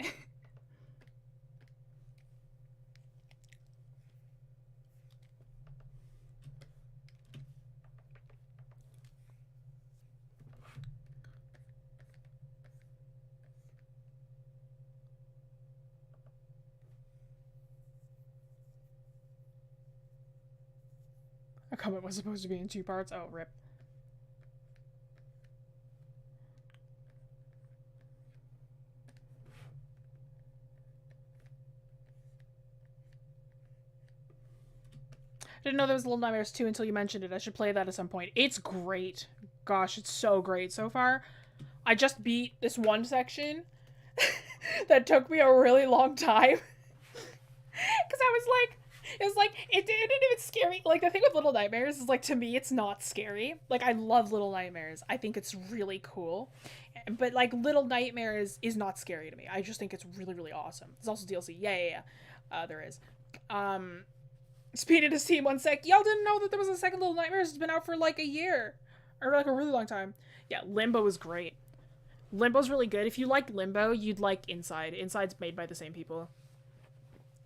A comment was supposed to be in 2 parts. Oh, rip. Didn't know there was Little Nightmares 2 until you mentioned it. I should play that at some point. It's great. Gosh, it's so great so far. I just beat this one section that took me a really long time. Because I was like, it didn't even scare me. Like, the thing with Little Nightmares is, like, to me, it's not scary. Like, I love Little Nightmares. I think it's really cool. But, like, Little Nightmares is not scary to me. I just think it's really, really awesome. There's also DLC. Yeah. There is. Speed into Steam 1 sec. Y'all didn't know that there was a second Little Nightmares. It's been out for, like, a year. Or, like, a really long time. Yeah, Limbo was great. Limbo's really good. If you like Limbo, you'd like Inside. Inside's made by the same people.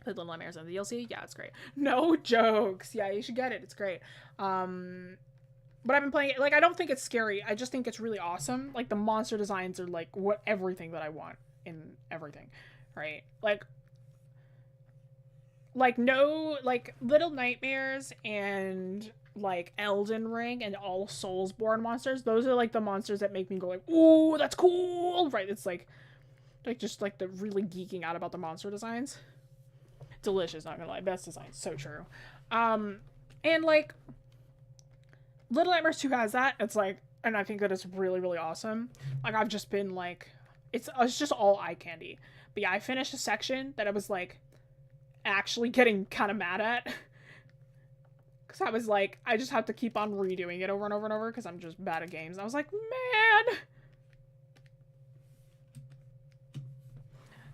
Played Little Nightmares on the DLC. Yeah, it's great. No jokes. Yeah, you should get it. It's great. But I've been playing it. Like, I don't think it's scary. I just think it's really awesome. Like, the monster designs are, like, everything that I want in everything. Right? No, like, Little Nightmares and, like, Elden Ring and all Soulsborne monsters, those are, like, the monsters that make me go, like, ooh, that's cool! Right? It's, like, just, like, the really geeking out about the monster designs. Delicious, not gonna lie. Best design. So true. And, like, Little Nightmares 2 has that. It's, like, and I think that it's really, really awesome. Like, I've just been, like, it's just all eye candy. But yeah, I finished a section that I was, like, actually getting kind of mad at. Because I was, like, I just have to keep on redoing it over and over and over because I'm just bad at games. I was like, man!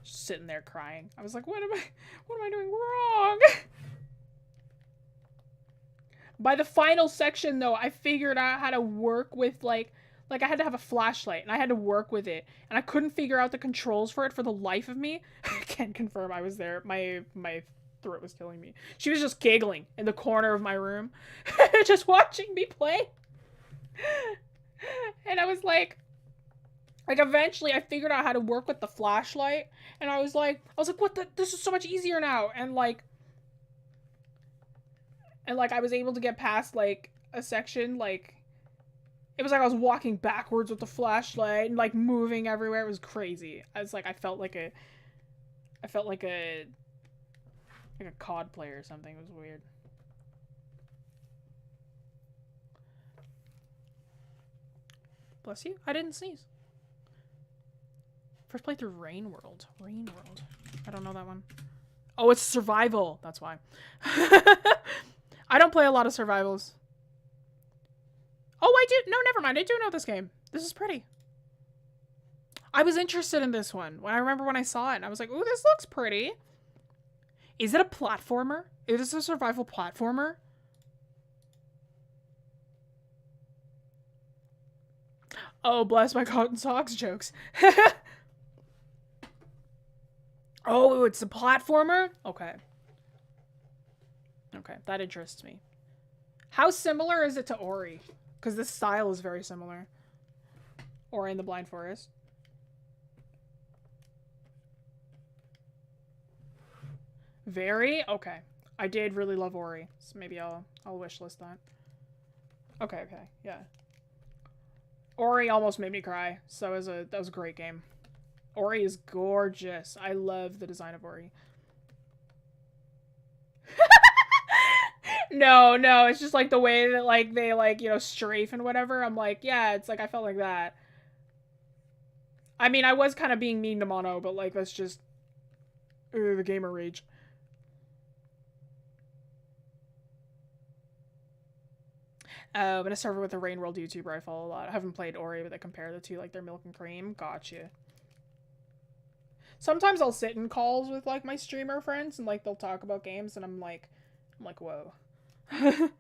Just sitting there crying. I was like, what am I doing wrong? By the final section, though, I figured out how to work with, like I had to have a flashlight, and I had to work with it, and I couldn't figure out the controls for it for the life of me. I can't confirm I was there. My throat was killing me. She was just giggling in the corner of my room, just watching me play. And I was like, eventually I figured out how to work with the flashlight, and I was like, what the, this is so much easier now, and like, I was able to get past, like, a section, like, it was like I was walking backwards with the flashlight and, like, moving everywhere. It was crazy. I was like, I felt like a COD player or something. It was weird. Bless you. I didn't sneeze. First playthrough Rain World. I don't know that one. Oh, it's survival. That's why. I don't play a lot of survivals. Oh, I do. No, never mind. I do know this game. This is pretty. I was interested in this one. I remember when I saw it, and I was like, ooh, this looks pretty. Is it a platformer? Is this a survival platformer? Oh, bless my cotton socks jokes. Oh, it's a platformer? Okay. Okay, that interests me. How similar is it to Ori? Because this style is very similar. Ori in the Blind Forest. Very? Okay. I did really love Ori, so maybe I'll wishlist that. Okay, yeah. Ori almost made me cry, so that was a great game. Ori is gorgeous. I love the design of Ori. No, it's just like the way that, like, they, like, you know, strafe and whatever. I'm like, yeah, it's like I felt like that. I mean, I was kind of being mean to Mono, but, like, that's just the gamer rage. I'm a server with a Rain World YouTuber I follow a lot. I haven't played Ori, but they compare the two, like, they're milk and cream. Gotcha. Sometimes I'll sit in calls with, like, my streamer friends, and, like, they'll talk about games, and I'm like, whoa. Ori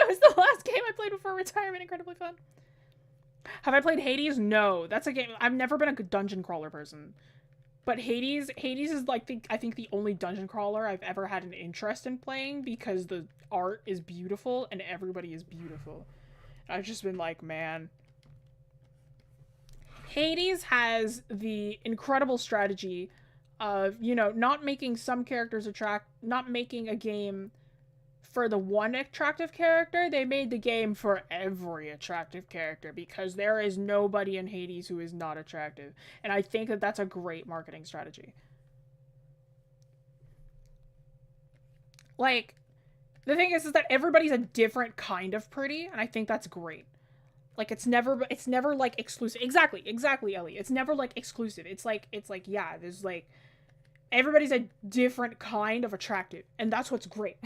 was the last game I played before retirement. Incredibly fun. Have I played Hades? No. That's a game. I've never been a good dungeon crawler person. But Hades is, like, I think the only dungeon crawler I've ever had an interest in playing because the art is beautiful and everybody is beautiful. I've just been like, man. Hades has the incredible strategy of, you know, not making some characters not making a game for the one attractive character, they made the game for every attractive character, because there is nobody in Hades who is not attractive. And I think that that's a great marketing strategy. Like, the thing is that everybody's a different kind of pretty, and I think that's great. Like, it's never like exclusive. Exactly, Ellie. It's never like exclusive. It's like, yeah, there's like, everybody's a different kind of attractive, and that's what's great.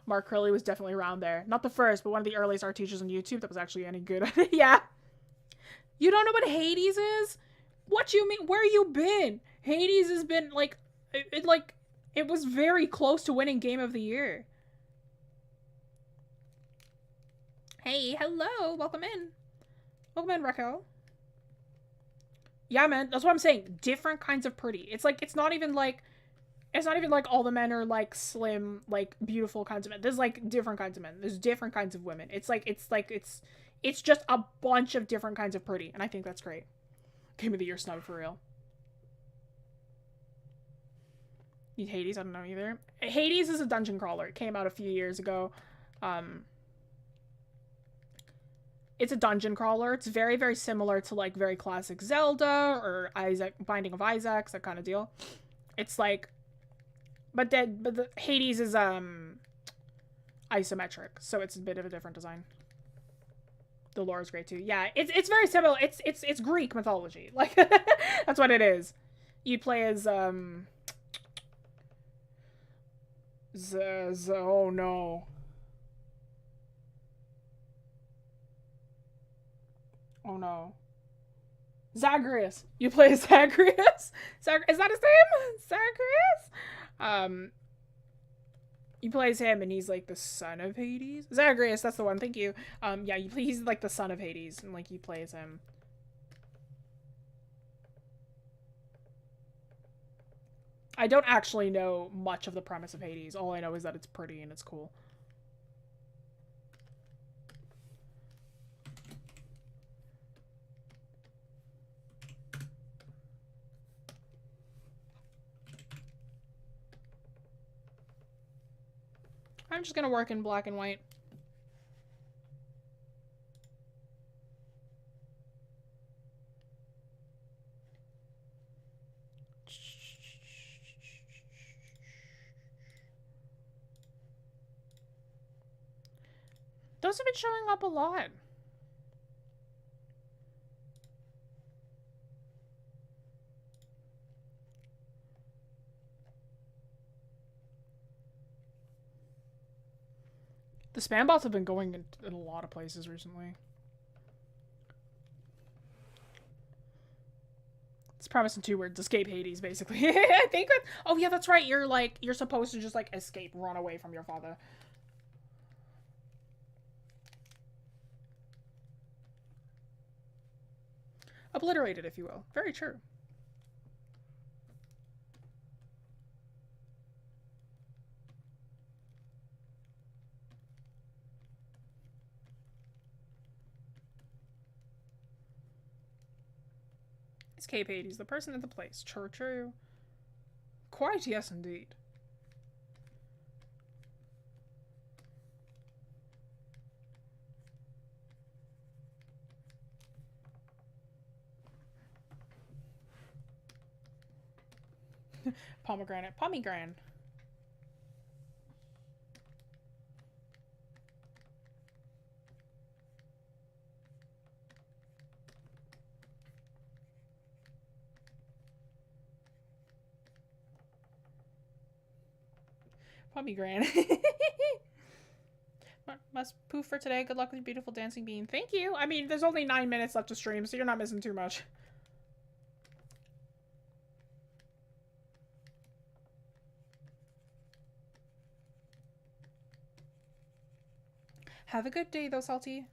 Mark Curley was definitely around there. Not the first, but one of the earliest art teachers on YouTube that was actually any good. Yeah. You don't know what Hades is? What you mean? Where you been? Hades has been like, it was very close to winning Game of the Year. Hey, hello, welcome in. Welcome in, Rekko. Yeah, man, that's what I'm saying. Different kinds of pretty. It's like, it's not even like all the men are like slim, like beautiful kinds of men. There's like different kinds of men. There's different kinds of women. It's just a bunch of different kinds of pretty, and I think that's great. Game of the Year snub for real. Need Hades? I don't know either. Hades is a dungeon crawler. It came out a few years ago. It's a dungeon crawler. It's very, very similar to like very classic Zelda or Binding of Isaac, that kind of deal. It's like, but the Hades is isometric, so it's a bit of a different design. The lore is great too. Yeah, it's very similar. It's Greek mythology. Like, that's what it is. You play as oh no. Oh no. Zagreus. You play as Zagreus? Is that his name? Zagreus? You play as him, and he's like the son of Hades. Zagreus, that's the one. Thank you. Yeah, he's like the son of Hades, and like you play as him. I don't actually know much of the premise of Hades. All I know is that it's pretty and it's cool. I'm just gonna work in black and white. Those have been showing up a lot. The spam bots have been going in a lot of places recently. It's promised in 2 words. Escape Hades, basically. I think that, oh yeah, that's right. You're supposed to just like escape, run away from your father. Obliterated, if you will. Very true. Escape Hades, the person at the place. True. Quite yes, indeed. Pomegranate. Pomegranate. Pomegranate. Must poof for today. Good luck with your beautiful dancing bean. Thank you. I mean, there's only 9 minutes left to stream, so you're not missing too much. Have a good day, though, Salty.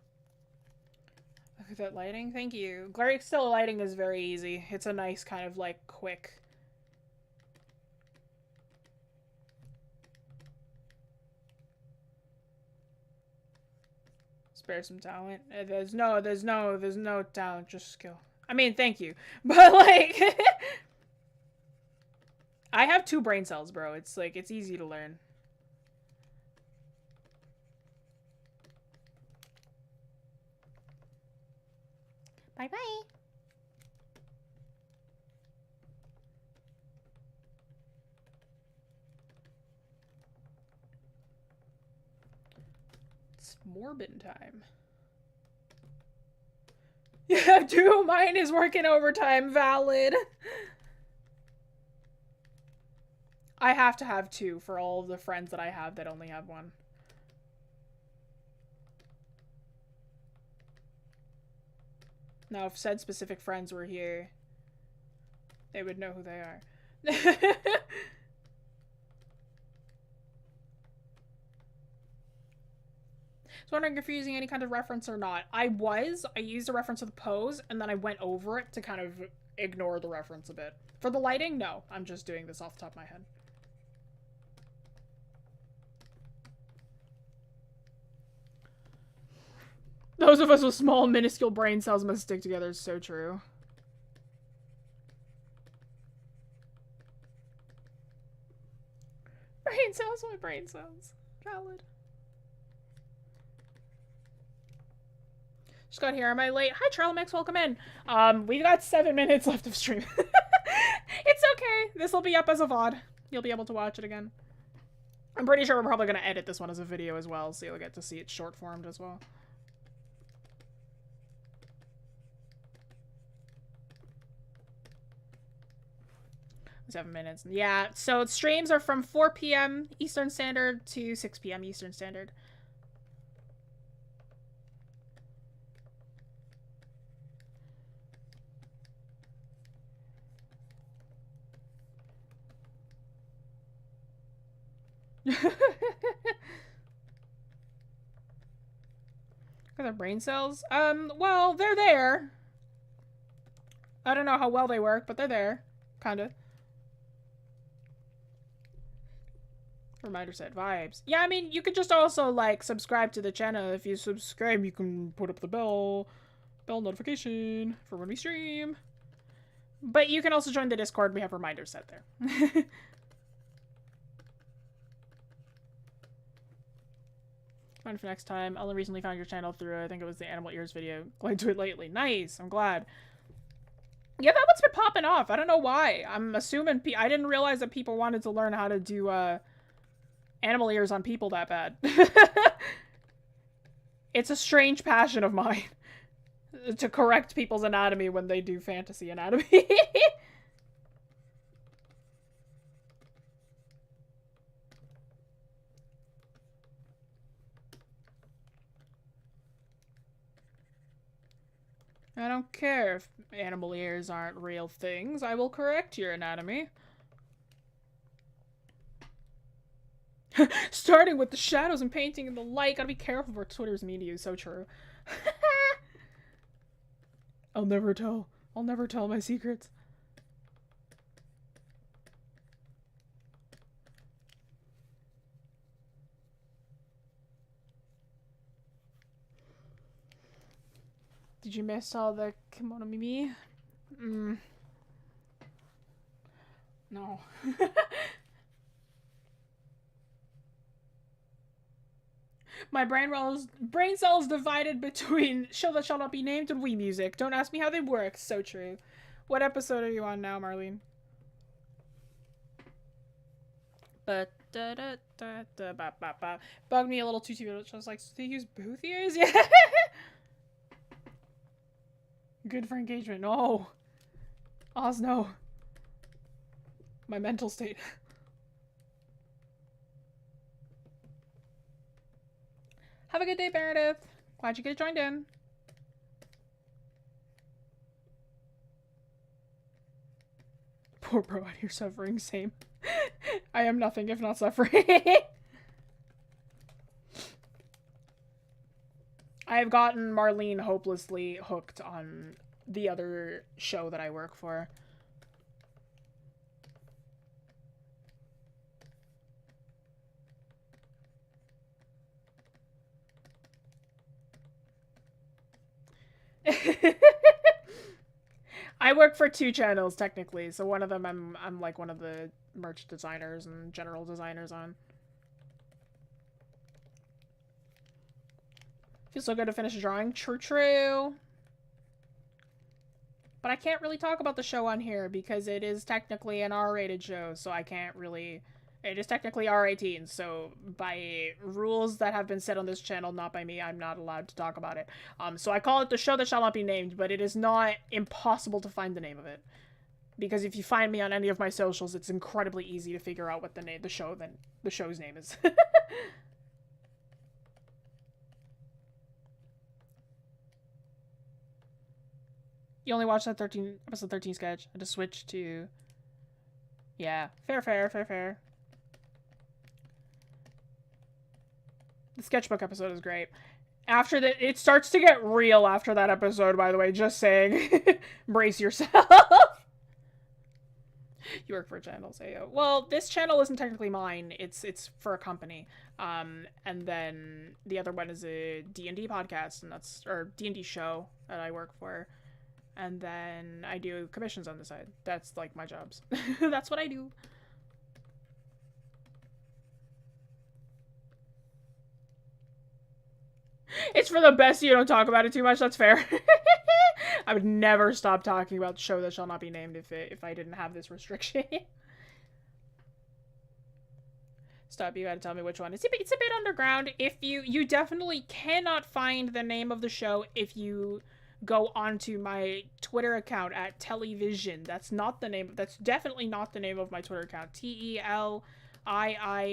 Look at that lighting. Thank you. Glaric still lighting is very easy. It's a nice kind of, like, quick... Spare some talent. There's no talent, just skill. I mean, thank you. But, like... I have 2 brain cells, bro. It's, like, it's easy to learn. Bye-bye. It's Morbin time. Yeah, too. Mine is working overtime. Valid. I have to have 2 for all of the friends that I have that only have 1. Now, if said specific friends were here, they would know who they are. So wondering if you're using any kind of reference or not. I used a reference of the pose, and then I went over it to kind of ignore the reference a bit. For the lighting, no. I'm just doing this off the top of my head. Those of us with small, minuscule brain cells must stick together. It's so true. Brain cells, my brain cells. Valid. Just got here. Am I late? Hi, Charlemax. Welcome in. We've got 7 minutes left of stream. It's okay. This will be up as a VOD. You'll be able to watch it again. I'm pretty sure we're probably going to edit this one as a video as well, so you'll get to see it short-formed as well. Seven minutes. Yeah, so streams are from 4 p.m. Eastern Standard to 6 p.m. Eastern Standard. Are their brain cells? Well, they're there. I don't know how well they work, but they're there. Kinda. Reminder set vibes. Yeah, I mean, you could just also, like, subscribe to the channel. If you subscribe, you can put up the bell notification for when we stream. But you can also join the Discord. We have reminders set there. Fine for next time. Ellen recently found your channel through, I think it was the Animal Ears video. Glad to it lately. Nice. I'm glad. Yeah, that one's been popping off. I don't know why. I'm assuming I didn't realize that people wanted to learn how to do animal ears on people that bad. It's a strange passion of mine to correct people's anatomy when they do fantasy anatomy. I don't care if animal ears aren't real things. I will correct your anatomy. Starting with the shadows and painting and the light. Gotta be careful for Twitter's media. So true. I'll never tell. I'll never tell my secrets. Did you miss all the kimono mimi? No. My brain cells divided between show that shall not be named and Wii music. Don't ask me how they work. So true. What episode are you on now, Marlene? Bugged me a little too. I was like, do they use booth ears? Yeah. Good for engagement. No. Oz, no. My mental state. Have a good day, Meredith. Glad you get joined in. Poor bro out here suffering. Same. I am nothing if not suffering. I have gotten Marlene hopelessly hooked on the other show that I work for. I work for 2 channels technically, so one of them I'm like one of the merch designers and general designers on. Feels so good to finish a drawing. True. But I can't really talk about the show on here because it is technically an R-rated show, so I can't really... It is technically R18, so by rules that have been set on this channel, not by me, I'm not allowed to talk about it. So I call it The Show That Shall Not Be Named, but it is not impossible to find the name of it. Because if you find me on any of my socials, it's incredibly easy to figure out what the show's name is. You only watched that episode 13 sketch. I just switched to... Yeah. Fair. The sketchbook episode is great. After that, it starts to get real after that episode, by the way. Just saying. Brace yourself. You work for a channel, so yeah. Well, this channel isn't technically mine. It's for a company. And then the other one is a D&D podcast, or D&D show that I work for. And then I do commissions on the side. That's like my jobs. That's what I do. It's for the best you don't talk about it too much. That's fair. I would never stop talking about the show that shall not be named if I didn't have this restriction. Stop, you gotta tell me which one. It's a bit underground. If you definitely cannot find the name of the show if you go onto my Twitter account at Television. That's definitely not the name of my Twitter account. TELII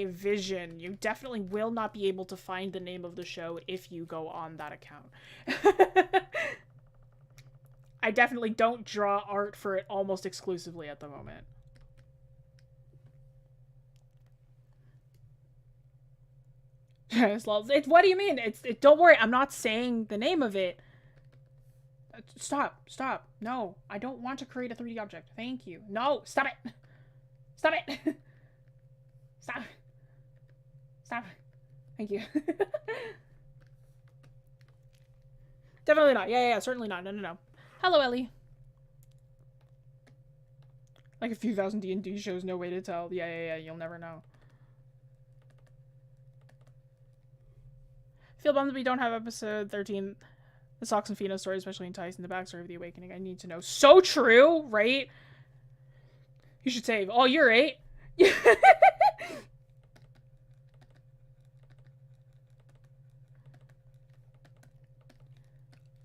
Vision. You definitely will not be able to find the name of the show if you go on that account. I definitely don't draw art for it almost exclusively at the moment. What do you mean? Don't worry, I'm not saying the name of it. Stop. No, I don't want to create a 3D object. Thank you. No, stop it. Stop it. Stop. Thank you. Definitely not. Yeah, certainly not. No. Hello, Ellie. Like a few thousand D&D shows, no way to tell. Yeah, you'll never know. Feel bummed that we don't have episode 13, the Socks and Fina story, especially in Tyson, the backstory of the awakening. I need to know. So true, right? You should save. Oh, you're 8.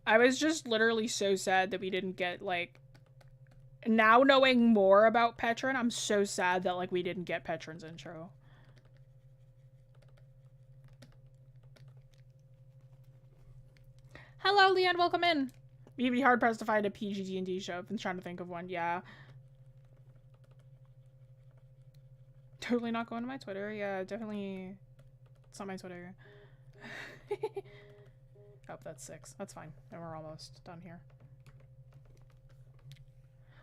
I was just literally so sad that we didn't get, like... Now knowing more about Petron, I'm so sad that, like, we didn't get Petron's intro. Hello, Leanne, welcome in. You'd be hard-pressed to find a PG D&D show. I've been trying to think of one, yeah. Totally not going to my Twitter. Yeah, definitely... It's not my Twitter. Oh, that's 6. That's fine. And we're almost done here.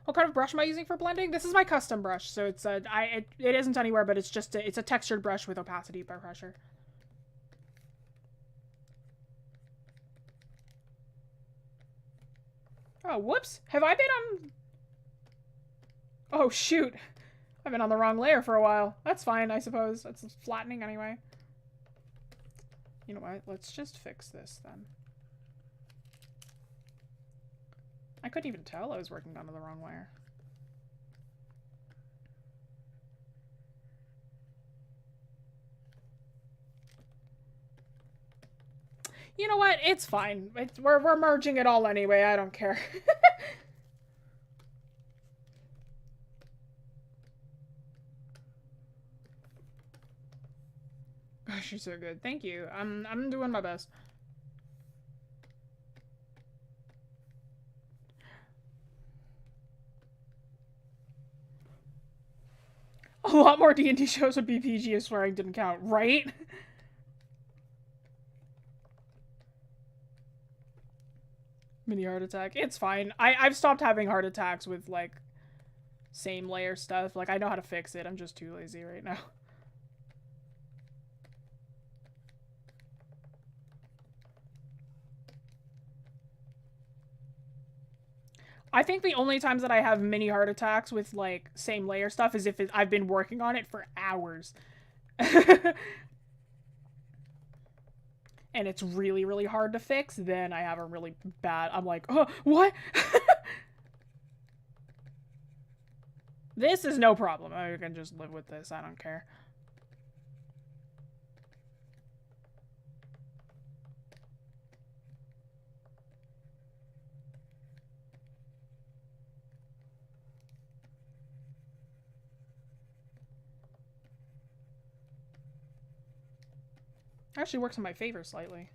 What kind of brush am I using for blending? This is my custom brush, so it's a... It isn't anywhere, but it's just it's a textured brush with opacity by pressure. Oh, whoops. Have I been on... Oh, shoot. I've been on the wrong layer for a while. That's fine, I suppose. It's flattening anyway. You know what? Let's just fix this, then. I couldn't even tell I was working on the wrong layer. You know what? It's fine. We're merging it all anyway. I don't care. Gosh, you're so good. Thank you. I'm doing my best. A lot more D&D shows would be PG if swearing didn't count, right? Mini heart attack. It's fine. I've stopped having heart attacks with, like, same layer stuff. Like, I know how to fix it. I'm just too lazy right now. I think the only times that I have mini heart attacks with, like, same layer stuff is if I've been working on it for hours. And it's really, really hard to fix, then I have a really bad... I'm like, oh, what? This is no problem. I can just live with this. I don't care. Actually works in my favor slightly.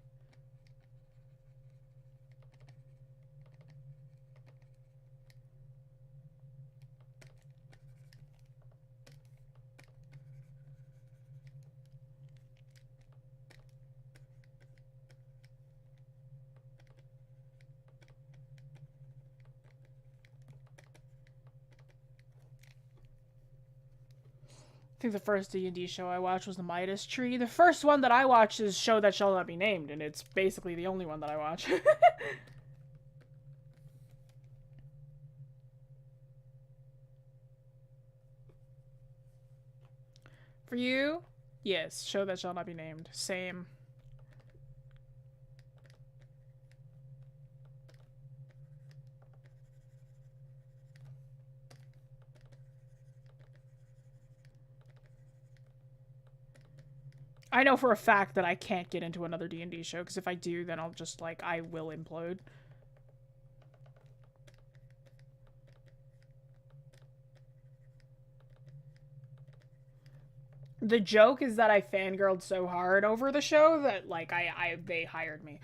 I think the first D&D show I watched was the Midas Tree. The first one that I watched is Show That Shall Not Be Named, and it's basically the only one that I watch. For you? Yes, Show That Shall Not Be Named. Same. I know for a fact that I can't get into another D&D show, because if I do, then I'll just, like, I will implode. The joke is that I fangirled so hard over the show that, like, they hired me.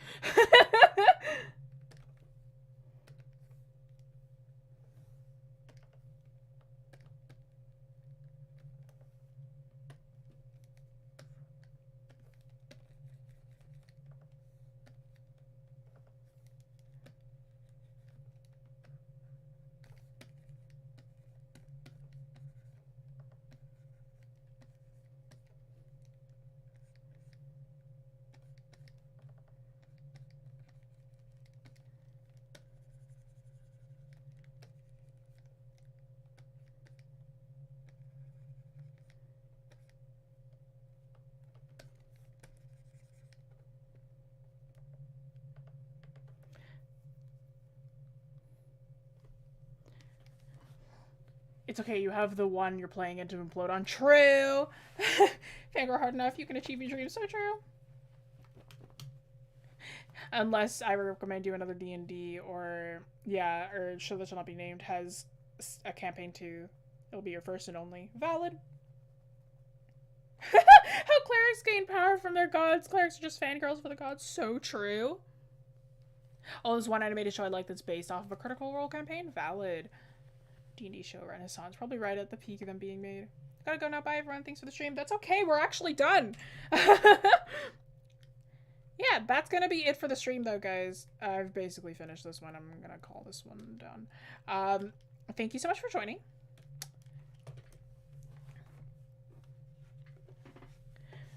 It's okay, you have the one you're playing into implode on. True! Fangirl hard enough, you can achieve your dreams. So true. Unless I recommend you another D&D or, yeah, or Show That Shall Not Be Named has a campaign too. It'll be your first and only. Valid. How clerics gain power from their gods. Clerics are just fangirls for the gods. So true. Oh, there's one animated show I like that's based off of a Critical Role campaign. Valid. D&D show renaissance. Probably right at the peak of them being made. Gotta go now. Bye, everyone. Thanks for the stream. That's okay. We're actually done. Yeah, that's gonna be it for the stream, though, guys. I've basically finished this one. I'm gonna call this one done. Thank you so much for joining.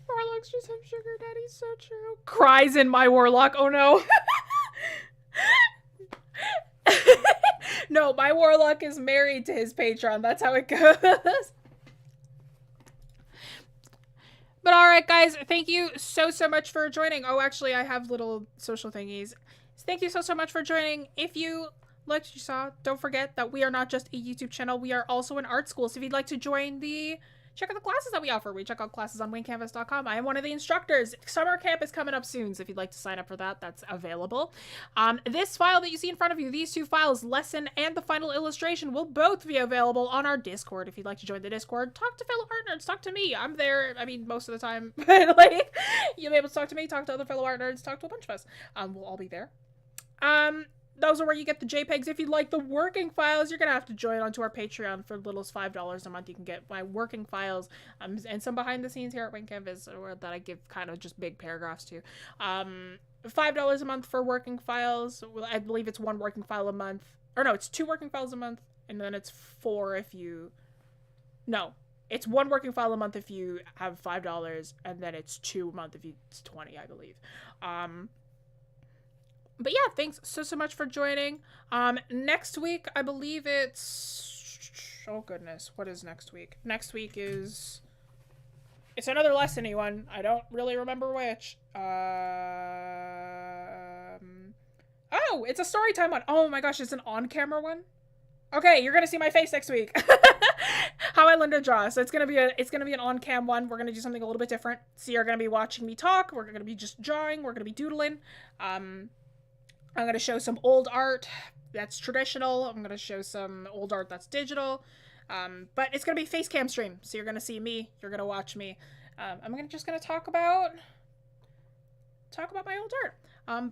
Warlocks just have sugar daddies. So true. Cries in my warlock. Oh, no. No, my warlock is married to his patron. That's how it goes. But alright, guys. Thank you so much for joining. Oh, actually, I have little social thingies. Thank you so much for joining. If you liked what you saw, don't forget that we are not just a YouTube channel. We are also an art school. So if you'd like to join check out the classes that we offer. We check out classes on wingcanvas.com. I am one of the instructors. Summer camp is coming up soon, so if you'd like to sign up for that, that's available. This file that you see in front of you, these two files, lesson and the final illustration, will both be available on our Discord. If you'd like to join the Discord, talk to fellow art nerds, talk to me. I'm there, I mean, most of the time. Like, you'll be able to talk to me, talk to other fellow art nerds, talk to a bunch of us. We'll all be there. Those are where you get the JPEGs. If you'd like the working files, you're going to have to join onto our Patreon for little as $5 a month. You can get my working files and some behind the scenes here at Wing Canvas that I give kind of just big paragraphs to. $5 a month for working files. I believe it's one working file a month. Or no, it's 2 working files a month. And then it's 4 if you... No. It's 1 working file a month if you have $5. And then it's 2 a month if it's 20, I believe. But yeah, thanks so much for joining. Next week, I believe it's... Oh, goodness. What is next week? Next week is... It's another lesson-y one. I don't really remember which. Oh, it's a story time one. Oh my gosh, it's an on-camera one? Okay, you're gonna see my face next week. I learned to draw. So it's gonna be an on-cam one. We're gonna do something a little bit different. So you're gonna be watching me talk. We're gonna be just drawing. We're gonna be doodling. I'm gonna show some old art that's traditional. I'm gonna show some old art that's digital. But it's gonna be face cam stream. So you're gonna see me. You're gonna watch me. Just gonna talk about my old art.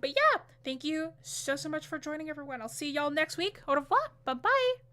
But yeah, thank you so much for joining, everyone. I'll see y'all next week. Au revoir. Bye bye.